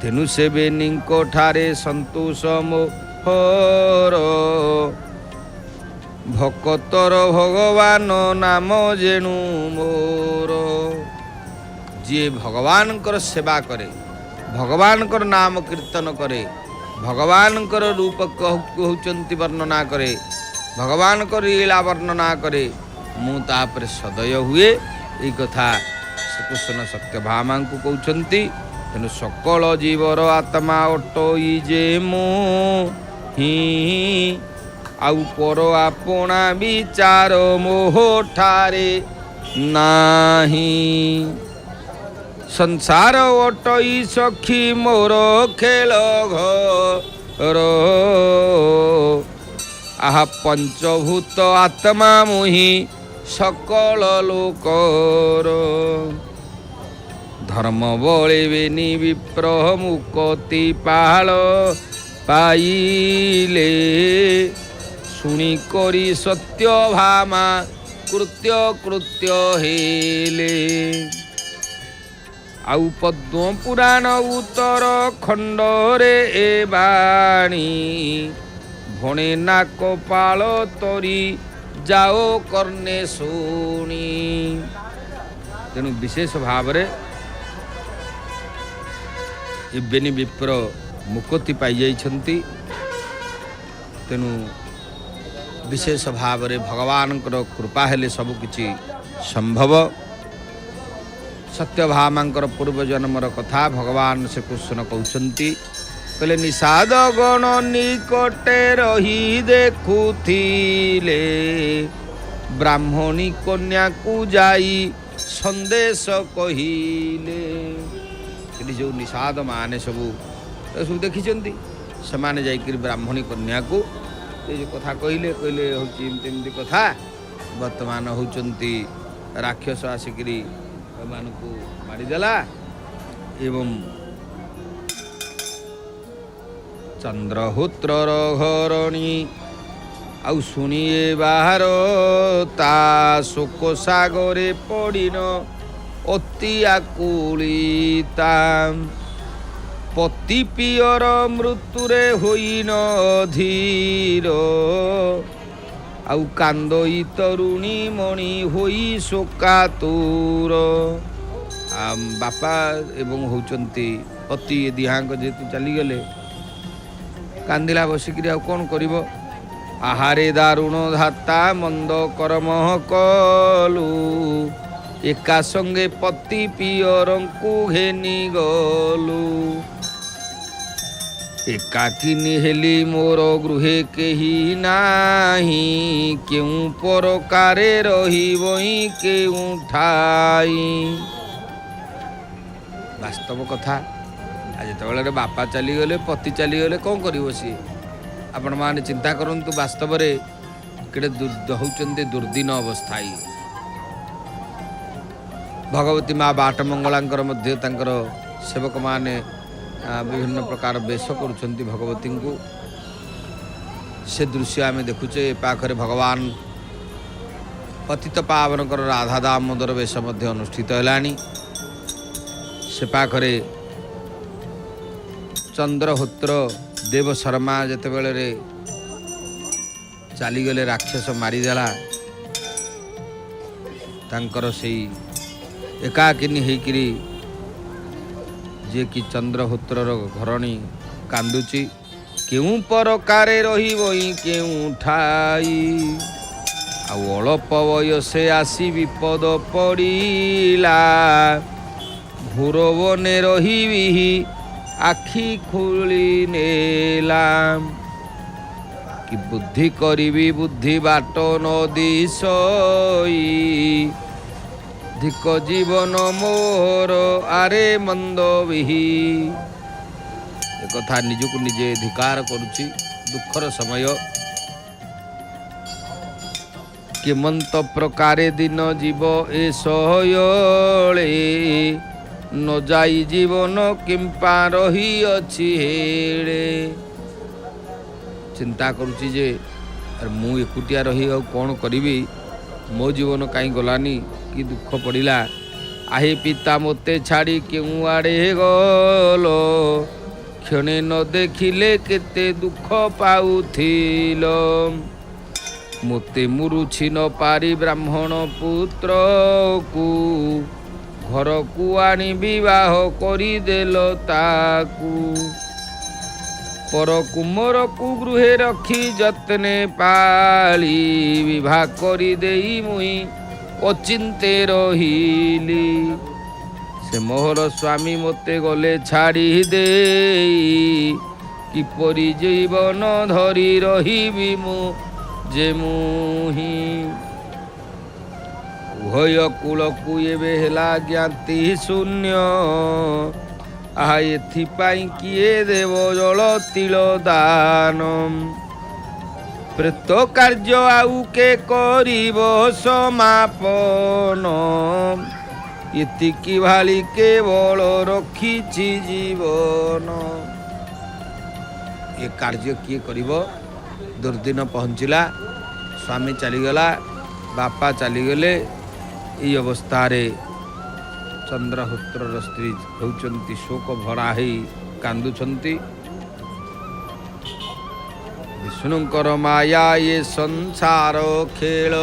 तेनु सेबेनी ठारे संतोष मोहर भक्तर भगवान नाम जेणु मोर जी भगवान कर सेवा करे भगवान कर नाम कीर्तन करे भगवान कर रूप कहउचंती वर्णना करे भगवान कर लीला वर्णना करे मु तापर सदय हुए ये कथा श्रीकृष्ण सत्यभामा को कहउचंती। तेणु सकल जीवर आत्मा अटई जे मु ही आउ पर आपना विचार मोह ठारे नाही संसार अटई सखी मोर खेल घर आहा पंचभूत आत्मा मुहि सकल लोकर धर्म बळेबेनी विप्र मुक्ति पाल पाइले शुणी करी सत्यभामा कृत्य कृत्य हेले। आउ पद्म पुराण उत्तर खंडरे ए बाणी भणे नाक पाल तरी जाओ कर्णे शुणी। तेणु विशेष भाव एबेनी विप्र मुक्ति पाई जाइछंती। तेणु विशेष भाव भगवान कृपा हेले सब किछि संभव। सत्यभामांकर पूर्व जन्मर कथा भगवान श्रीकृष्ण कहउचंती कहले निषाद गण निकटे रही देखुथिले ब्राह्मणी कन्या को जाई संदेश कहिले। जो निषाद माने सब देखी से माने जाइकरी ब्राह्मणी कन्या को ये जो कथा कहले कहले होमती कथा वर्तमान होचंती राक्षस आसिकरी मानकु मारिदेला एवं ଚନ୍ଦ୍ରହୂତ୍ରର ଘରଣୀ ଆଉ ଶୁଣିଏ ବାହାର ତା ଶୋକ ସାଗରେ ପଡ଼ିନ ଅତି ଆକୁଳିତା ପତି ପିଅର ମୃତ୍ୟୁରେ ହୋଇନ ଧୀର ଆଉ କାନ୍ଦଇ ତରୁଣୀ ମଣି ହୋଇ ଶୋକାତୁର। ବାପା ଏବଂ ହେଉଛନ୍ତି ପତି ଦିହାଙ୍କ ଯେହେତୁ ଚାଲିଗଲେ କାନ୍ଦିଲା ବସିକିରି ଆଉ କ'ଣ କରିବ। ଆହାରେ ଦାରୁଣ ଧାତା ମନ୍ଦ କର୍ମ କଲୁ ଏକା ସଙ୍ଗେ ପତି ପିଅରଙ୍କୁ ଘେନି ଗଲୁ ଏକାକିନି ହେଲି ମୋର ଗୃହେ କେହି ନାହିଁ କେଉଁ ପରକାରେ ରହିବଇ କେଉଁ ଠାଇ। ବାସ୍ତବ କଥା ଯେତେବେଳେ ବାପା ଚାଲିଗଲେ ପତି ଚାଲିଗଲେ କ'ଣ କରିବ ସିଏ। ଆପଣମାନେ ଚିନ୍ତା କରନ୍ତୁ ବାସ୍ତବରେ କେଡ଼େ ହେଉଛନ୍ତି ଦୁର୍ଦିନ ଅବସ୍ଥା। ଭଗବତୀ ମା ବାଟ ମଙ୍ଗଳାଙ୍କର ମଧ୍ୟ ତାଙ୍କର ସେବକମାନେ ବିଭିନ୍ନ ପ୍ରକାର ବେଶ କରୁଛନ୍ତି ଭଗବତୀଙ୍କୁ। ସେ ଦୃଶ୍ୟ ଆମେ ଦେଖୁଛେ। ଏ ପାଖରେ ଭଗବାନ ପତିତ ପାବନଙ୍କର ରାଧା ଦାମୋଦର ବେଶ ମଧ୍ୟ ଅନୁଷ୍ଠିତ ହେଲାଣି। ସେ ପାଖରେ ଚନ୍ଦ୍ରହୂତ୍ର ଦେବ ଶର୍ମା ଯେତେବେଳେ ଚାଲିଗଲେ ରାକ୍ଷସ ମାରିଦେଲା ତାଙ୍କର ସେଇ ଏକାକିନୀ ହେଇକିରି ଯିଏକି ଚନ୍ଦ୍ରହୂତ୍ରର ଘରଣୀ କାନ୍ଦୁଛି କେଉଁ ପରକାରେ ରହିବଇ କେଉଁ ଠାଇ ଆଉ ଅଳପ ବୟସେ ଆସି ବିପଦ ପଡ଼ିଲା ଘୋରବନେ ରହିବି ଆଖି ଖୋଳି ନେଲା କି ବୁଦ୍ଧି କରିବି ବୁଦ୍ଧି ବାଟ ନ ଦିଶଇ ଧିକ ଜୀବନ ମୋର ଆରେ ମନ୍ଦ ବିହି। ଏକଥା ନିଜକୁ ନିଜେ ଧିକାର କରୁଛି। ଦୁଃଖର ସମୟ କେମନ୍ତ ପ୍ରକାରେ ଦିନ ଯିବ ଏ ସହୟଳେ ନ ଯାଇ ଜୀବନ କିମ୍ପା ରହିଅଛି ହେଳେ। ଚିନ୍ତା କରୁଛି ଯେ ମୁଁ ଏକୁଟିଆ ରହି ଆଉ କ'ଣ କରିବି। ମୋ ଜୀବନ କାହିଁ ଗଲାନି କି ଦୁଃଖ ପଡ଼ିଲା। ଆହେ ପିତା ମୋତେ ଛାଡ଼ି କେଉଁ ଆଡ଼େ ଗଲ କ୍ଷଣେ ନ ଦେଖିଲେ କେତେ ଦୁଃଖ ପାଉଥିଲ। ମୋତେ ମୁରୁଛି ନ ପାରି ବ୍ରାହ୍ମଣ ପୁତ୍ରକୁ ଘରକୁ ଆଣି ବିବାହ କରିଦେଲ ତାକୁ ପରକୁ ମୋରକୁ ଗୃହେ ରଖି ଯତ୍ନେ ପାଳି ବିବାହ କରିଦେଇ ମୁଇଁ ଅଚିନ୍ତେ ରହିଲି। ସେ ମୋହର ସ୍ୱାମୀ ମୋତେ ଗଲେ ଛାଡ଼ି ଦେଇ କିପରି ଜୀବନ ଧରି ରହିବି ମୁଁ ଯେ ମୁହିଁ। ଉଭୟ କୂଳକୁ ଏବେ ହେଲା ଜ୍ଞାତି ଶୂନ୍ୟ ଆହା ଏଥିପାଇଁ କିଏ ଦେବ ଜଳ ତିଳ ଦାନ। ପ୍ରେତ କାର୍ଯ୍ୟ ଆଉ କେ କରିବ ସମାପନ ଏତିକି ଭାଳି କେବଳ ରଖିଛି ଜୀବନ। ଏ କାର୍ଯ୍ୟ କିଏ କରିବ। ଦୁର୍ଦିନ ପହଞ୍ଚିଲା ସ୍ୱାମୀ ଚାଲିଗଲା ବାପା ଚାଲିଗଲେ। ଏହି ଅବସ୍ଥାରେ ଚନ୍ଦ୍ରହୂତ୍ରର ସ୍ତ୍ରୀ ହେଉଛନ୍ତି ଶୋକ ଭରା ହେଇ କାନ୍ଦୁଛନ୍ତି। ବିଷ୍ଣୁଙ୍କର ମାୟା ଏ ସଂସାର ଖେଳ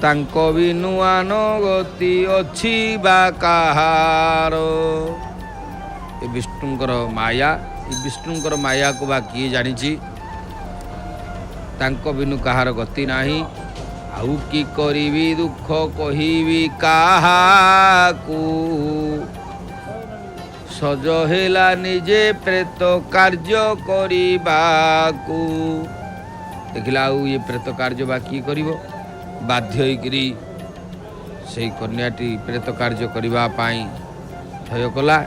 ତାଙ୍କ ବି ନୂଆ ଗତି ଅଛି ବା କାହାର। ଏ ବିଷ୍ଣୁଙ୍କର ମାୟା ଏ ବିଷ୍ଣୁଙ୍କର ମାୟାକୁ ବା କିଏ ଜାଣିଛି। ତାଙ୍କ ବିନୁ କାହାର ଗତି ନାହିଁ। ଆଉ କି କରିବି ଦୁଃଖ କହିବି କାହାକୁ ସଜ ହେଲା ନିଜେ ପ୍ରେତ କାର୍ଯ୍ୟ କରିବାକୁ। ଦେଖିଲା ଆଉ ଇଏ ପ୍ରେତ କାର୍ଯ୍ୟ ବା କିଏ କରିବ। ବାଧ୍ୟ ହେଇକିରି ସେଇ କନ୍ୟାଟି ପ୍ରେତ କାର୍ଯ୍ୟ କରିବା ପାଇଁ ଥୟ କଲା।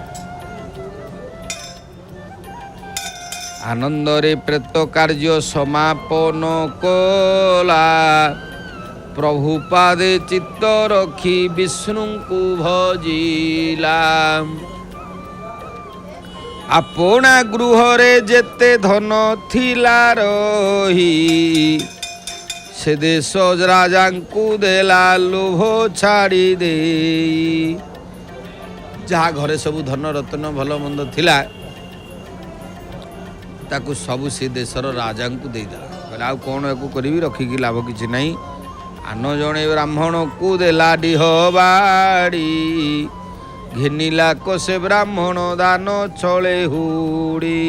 ଆନନ୍ଦରେ ପ୍ରେତ କାର୍ଯ୍ୟ ସମାପନ କଲା ପ୍ରଭୁ ପାଦେ ଚିତ୍ତ ରଖି ବିଷ୍ଣୁଙ୍କୁ ଭଜିଲା। ଆପଣା ଗୃହରେ ଯେତେ ଧନ ଥିଲା ରହି ସେ ଦେଶ ରାଜାଙ୍କୁ ଦେଲା ଲୋଭ ଛାଡ଼ି ଦେଇ। ଯାହା ଘରେ ସବୁ ଧନ ରତ୍ନ ଭଲ ମନ୍ଦ ଥିଲା ତାକୁ ସବୁ ସେ ଦେଶର ରାଜାଙ୍କୁ ଦେଇଦେଲା। କହିଲା ଆଉ କ'ଣ ୟାକୁ କରିବି, ରଖିକି ଲାଭ କିଛି ନାହିଁ। ଆନ ଜଣେ ବ୍ରାହ୍ମଣକୁ ଦେଲା ଡିହ ବାଡ଼ି ଘେନିଲା ସେ ବ୍ରାହ୍ମଣ ଦାନ ଛଳେ ହୁଡ଼ି।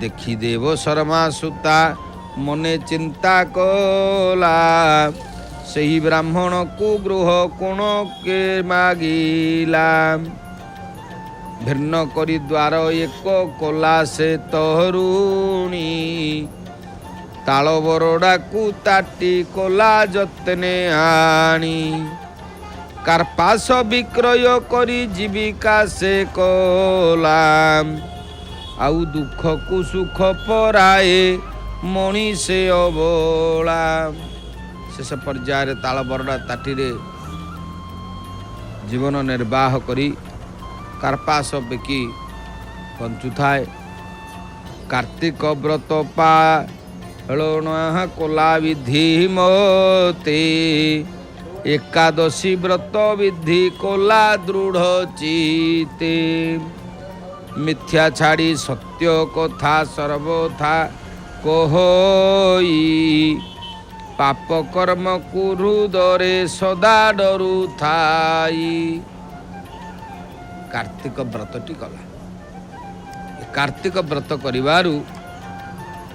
ଦେଖି ଦେବ ଶର୍ମା ସୂତା ମନେ ଚିନ୍ତା କଲା ସେହି ବ୍ରାହ୍ମଣକୁ ଗୃହ କୋଣକେ ମାଗିଲା। ଭିନ୍ନ କରି ଦ୍ୱାର ଏକ କଲା ସେ ତରୁଣୀ ତାଳ ବରଡ଼ାକୁ ତାଟି କଲା ଯତ୍ନେ ଆଣି। କାର୍ପାସ ବିକ୍ରୟ କରି ଜୀବିକା ସେ କଲା ଆଉ ଦୁଃଖକୁ ସୁଖ ପରାଏ ମଣିଷେ ଅବଳା। ଶେଷ ପର୍ଯ୍ୟାୟରେ ତାଳ ବରଡ଼ା ତାଟିରେ ଜୀବନ ନିର୍ବାହ କରି କାର୍ପାସ ବିକି ବଞ୍ଚୁଥାଏ। କାର୍ତ୍ତିକ ବ୍ରତ ପାଳନ କଲା ବିଧି ମତେ ଏକାଦଶୀ ବ୍ରତ ବିଧି କଲା ଦୃଢ଼ ଚିତେ। ମିଥ୍ୟା ଛାଡ଼ି ସତ୍ୟ କଥା ସର୍ବଥା କହଇ ପାପ କର୍ମକୁ ହୃଦରେ ସଦା ଡରୁଥାଇ। କାର୍ତ୍ତିକ ବ୍ରତଟି କଲା। କାର୍ତ୍ତିକ ବ୍ରତ କରିବାରୁ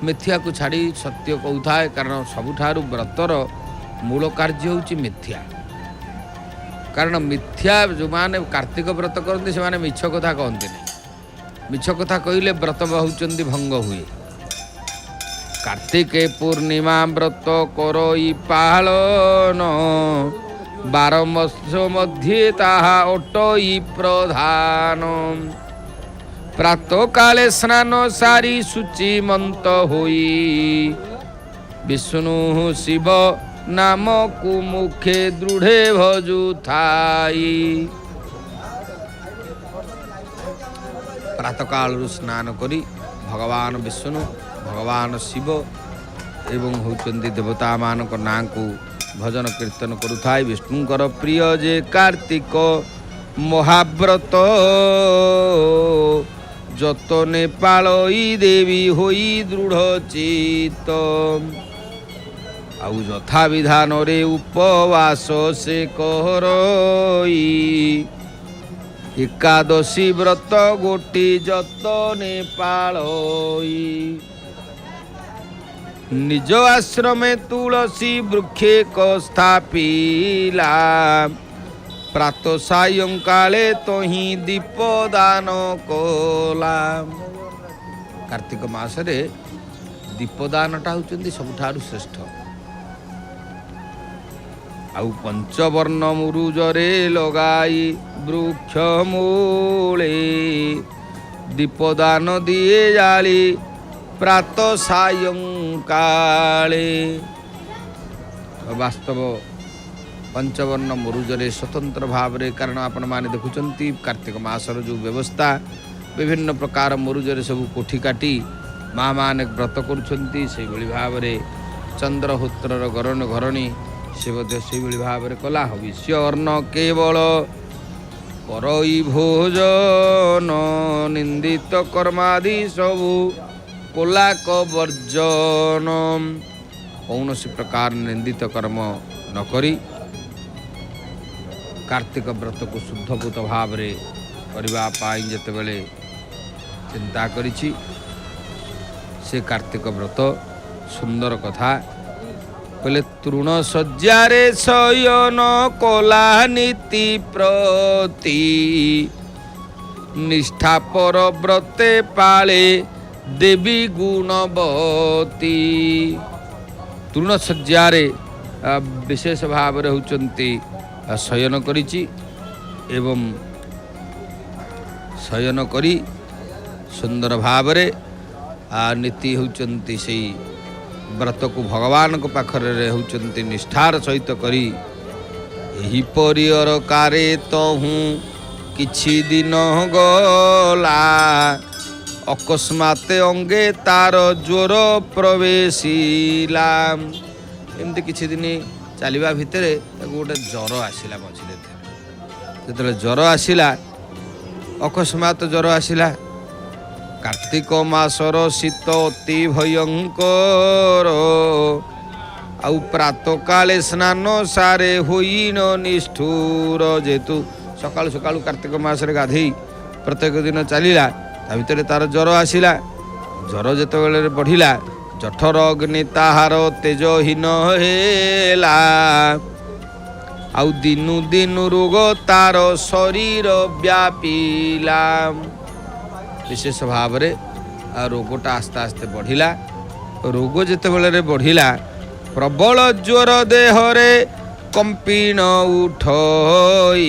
ମିଥ୍ୟାକୁ ଛାଡ଼ି ସତ୍ୟ କହୁଥାଏ, କାରଣ ସବୁଠାରୁ ବ୍ରତର ମୂଳ କାର୍ଯ୍ୟ ହେଉଛି ମିଥ୍ୟା। କାରଣ ମିଥ୍ୟା ଯେଉଁମାନେ କାର୍ତ୍ତିକ ବ୍ରତ କରନ୍ତି ସେମାନେ ମିଛ କଥା କହନ୍ତି ନାହିଁ। ମିଛ କଥା କହିଲେ ବ୍ରତ ହେଉଛନ୍ତି ଭଙ୍ଗ ହୁଏ। କାର୍ତ୍ତିକେ ପୂର୍ଣ୍ଣିମା ବ୍ରତ କରଇ ପାଳନ 12 ମାସ ମଧ୍ୟେ ତାହା ଅଟଇ ପ୍ରଧାନ। ପ୍ରାତଃକାଳେ ସ୍ନାନ ସାରି ଶୁଚିମନ୍ତ ହୋଇ ବିଷ୍ଣୁ ଶିବ ନାମକୁ ମୁଖେ ଦୃଢ଼େ ଭଜୁଥାଇ। ପ୍ରାତଃକାଳରୁ ସ୍ନାନ କରି ଭଗବାନ ବିଷ୍ଣୁ ଭଗବାନ ଶିବ ଏବଂ ହେଉଛନ୍ତି ଦେବତାମାନଙ୍କ ନାଁକୁ ଭଜନ କୀର୍ତ୍ତନ କରୁଥାଏ। ବିଷ୍ଣୁଙ୍କର ପ୍ରିୟ ଯେ କାର୍ତ୍ତିକ ମହାବ୍ରତ ଯତନେ ପାଳଇ ଦେବୀ ହୋଇ ଦୃଢ଼ ଚିତ। ଆଉ ଯଥା ବିଧାନରେ ଉପବାସ ସେ କରଇ ଏକାଦଶୀ ବ୍ରତ ଗୋଟି ଯତନେ ପାଳଇ। ନିଜ ଆଶ୍ରମେ ତୁଳସୀ ବୃକ୍ଷେ ସ୍ଥାପିଲା ପ୍ରାତ ସାୟଂକାଳେ ତହିଁ ଦୀପଦାନ କଲା। କାର୍ତ୍ତିକ ମାସରେ ଦୀପଦାନଟା ହେଉଛନ୍ତି ସବୁଠାରୁ ଶ୍ରେଷ୍ଠ। ଆଉ ପଞ୍ଚବର୍ଣ୍ଣ ମୁରୁଜରେ ଲଗାଇ ବୃକ୍ଷ ମୂଳେ ଦୀପଦାନ ଦିଏ ଜାଳି ପ୍ରାତ ସାୟଂକାଳେ। ବାସ୍ତବ ପଞ୍ଚବର୍ଣ୍ଣ ମୁରୁଜରେ ସ୍ୱତନ୍ତ୍ର ଭାବରେ, କାରଣ ଆପଣମାନେ ଦେଖୁଛନ୍ତି କାର୍ତ୍ତିକ ମାସର ଯେଉଁ ବ୍ୟବସ୍ଥା, ବିଭିନ୍ନ ପ୍ରକାର ମୁରୁଜରେ ସବୁ କୋଠି କାଟି ମା' ମାନେ ବ୍ରତ କରୁଛନ୍ତି। ସେଇଭଳି ଭାବରେ ଚନ୍ଦ୍ରହୋତ୍ରର ଘରଣୀ ସେ ମଧ୍ୟ ସେଇଭଳି ଭାବରେ କଲା। ହବିଷ୍ୟ ଅର୍ଣ୍ଣ କେବଳ କରଇ ଭୋଜନ ନିନ୍ଦିତ କର୍ମାଦି ସବୁ କୋଲାକ ବର୍ଜନ। କୌଣସି ପ୍ରକାର ନିନ୍ଦିତ କର୍ମ ନ କରି କାର୍ତ୍ତିକ ବ୍ରତକୁ ଶୁଦ୍ଧପୂତ ଭାବରେ କରିବା ପାଇଁ ଯେତେବେଳେ ଚିନ୍ତା କରିଛି, ସେ କାର୍ତ୍ତିକ ବ୍ରତ ସୁନ୍ଦର କଥା କହିଲେ। ତୃଣ ଶଯ୍ୟାରେ ଶୟନ କଲା ନୀତି ପ୍ରତି ନିଷ୍ଠା ପର ବ୍ରତେ ପାଳେ ଦେବୀ ଗୁଣବତୀ। ତୃଣ ଶଯ୍ୟାରେ ବିଶେଷ ଭାବରେ ହେଉଛନ୍ତି ଶୟନ କରିଛି ଏବଂ ଶୟନ କରି ସୁନ୍ଦର ଭାବରେ ନୀତି ହେଉଛନ୍ତି ସେଇ ବ୍ରତକୁ ଭଗବାନଙ୍କ ପାଖରେ ହେଉଛନ୍ତି ନିଷ୍ଠାର ସହିତ କରି। ଏହିପରି ଅରକାରେ ତହୁଁ କିଛି ଦିନ ଗଲା ଅକସ୍ମାତ ଅଙ୍ଗେ ତାର ଜ୍ୱର ପ୍ରବେଶିଲା। ଏମିତି କିଛି ଦିନ ଚାଲିବା ଭିତରେ ତାକୁ ଗୋଟେ ଜ୍ୱର ଆସିଲା ମଝିରେ। ଯେତେବେଳେ ଜ୍ୱର ଆସିଲା, ଅକସ୍ମାତ ଜ୍ୱର ଆସିଲା। କାର୍ତ୍ତିକ ମାସର ଶୀତ ଅତି ଭୟଙ୍କର, ଆଉ ପ୍ରାତଃକାଳେ ସ୍ନାନ ସାରେ ହୋଇନ ନିଷ୍ଠୁର। ଯେହେତୁ ସକାଳୁ ସକାଳୁ କାର୍ତ୍ତିକ ମାସରେ ଗାଧେଇ ପ୍ରତ୍ୟେକ ଦିନ ଚାଲିଲା, ତା ଭିତରେ ତାର ଜ୍ୱର ଆସିଲା। ଜ୍ୱର ଯେତେବେଳେ ବଢ଼ିଲା, ଜଠର ଅଗ୍ନି ତାହାର ତେଜହୀନ ହେଲା, ଆଉ ଦିନୁ ଦିନୁ ରୋଗ ତାର ଶରୀର ବ୍ୟାପିଲା। ବିଶେଷ ଭାବରେ ରୋଗଟା ଆସ୍ତେ ଆସ୍ତେ ବଢ଼ିଲା। ରୋଗ ଯେତେବେଳେ ବଢ଼ିଲା, ପ୍ରବଳ ଜ୍ୱର ଦେହରେ କମ୍ପିନ ଉଠଇ,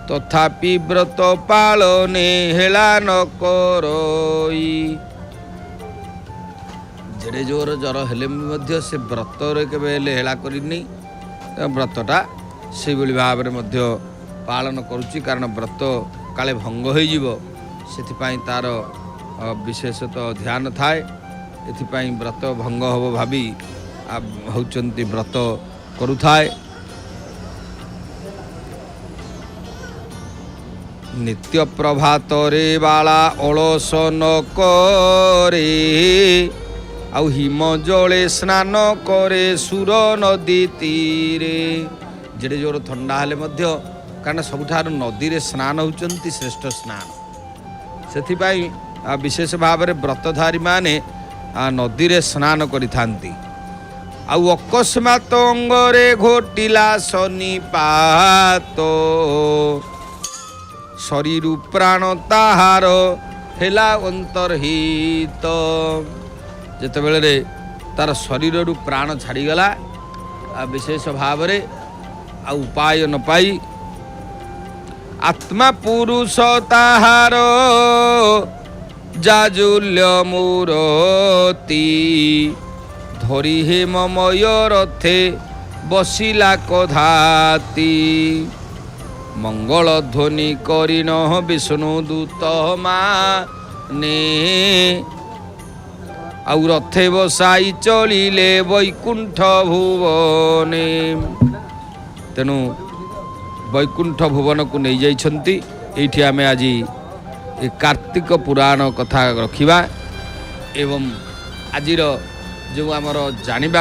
ତଥାପି ବ୍ରତ ପାଳନେ ହେଳା ନ କରଇ। ଯେଡ଼େ ଜୋର ଜ୍ୱର ହେଲେ ମଧ୍ୟ ସେ ବ୍ରତରେ କେବେ ହେଲେ ହେଳା କରିନି। ବ୍ରତଟା ସେଇଭଳି ଭାବରେ ମଧ୍ୟ ପାଳନ କରୁଛି, କାରଣ ବ୍ରତ କାଳେ ଭଙ୍ଗ ହୋଇଯିବ, ସେଥିପାଇଁ ତାର ବିଶେଷତଃ ଧ୍ୟାନ ଥାଏ। ଏଥିପାଇଁ ବ୍ରତ ଭଙ୍ଗ ହେବ ଭାବି ହେଉଛନ୍ତି ବ୍ରତ କରୁଥାଏ। ନିତ୍ୟ ପ୍ରଭାତରେ ବାଳା ଅଳସ ନ କରେ, ଆଉ ହିମ ଜଳେ ସ୍ନାନ କରେ ସୁର ନଦୀ ତୀରେ। ଯେଡ଼େ ଜୋର ଥଣ୍ଡା ହେଲେ ମଧ୍ୟ, କାରଣ ସବୁଠାରୁ ନଦୀରେ ସ୍ନାନ ହେଉଛନ୍ତି ଶ୍ରେଷ୍ଠ ସ୍ନାନ। ସେଥିପାଇଁ ବିଶେଷ ଭାବରେ ବ୍ରତଧାରୀମାନେ ନଦୀରେ ସ୍ନାନ କରିଥାନ୍ତି। ଆଉ ଅକସ୍ମାତ ଅଙ୍ଗରେ ଘୋଟିଲା ଶନିପାତ, ଶରୀରୁ ପ୍ରାଣ ତାହାର ହେଲା ଅନ୍ତର୍ହିତ। ଯେତେବେଳେ ତାର ଶରୀରରୁ ପ୍ରାଣ ଛାଡ଼ିଗଲା, ବିଶେଷ ଭାବରେ ଆଉ ଉପାୟ ନ ପାଇ ଆତ୍ମା ପୁରୁଷ ତାହାର ଜାଜୁଲ୍ୟ ମୂରତି, ଧରି ହେମମୟ ରଥେ ବସିଲା କଧାତି। ମଙ୍ଗଳ ଧ୍ୱନି କରିନ ବିଷ୍ଣୁ ଦୂତ ମାନେ, ଆଉ ରଥେ ବସାଇ ଚଳିଲେ ବୈକୁଣ୍ଠ ଭୁବନେ। ତେଣୁ ବୈକୁଣ୍ଠ ଭୁବନକୁ ନେଇଯାଇଛନ୍ତି। ଏଇଠି ଆମେ ଆଜି ଏ କାର୍ତ୍ତିକ ପୁରାଣ କଥା ରଖିବା ଏବଂ ଆଜିର ଯେଉଁ ଆମର ଜାଣିବା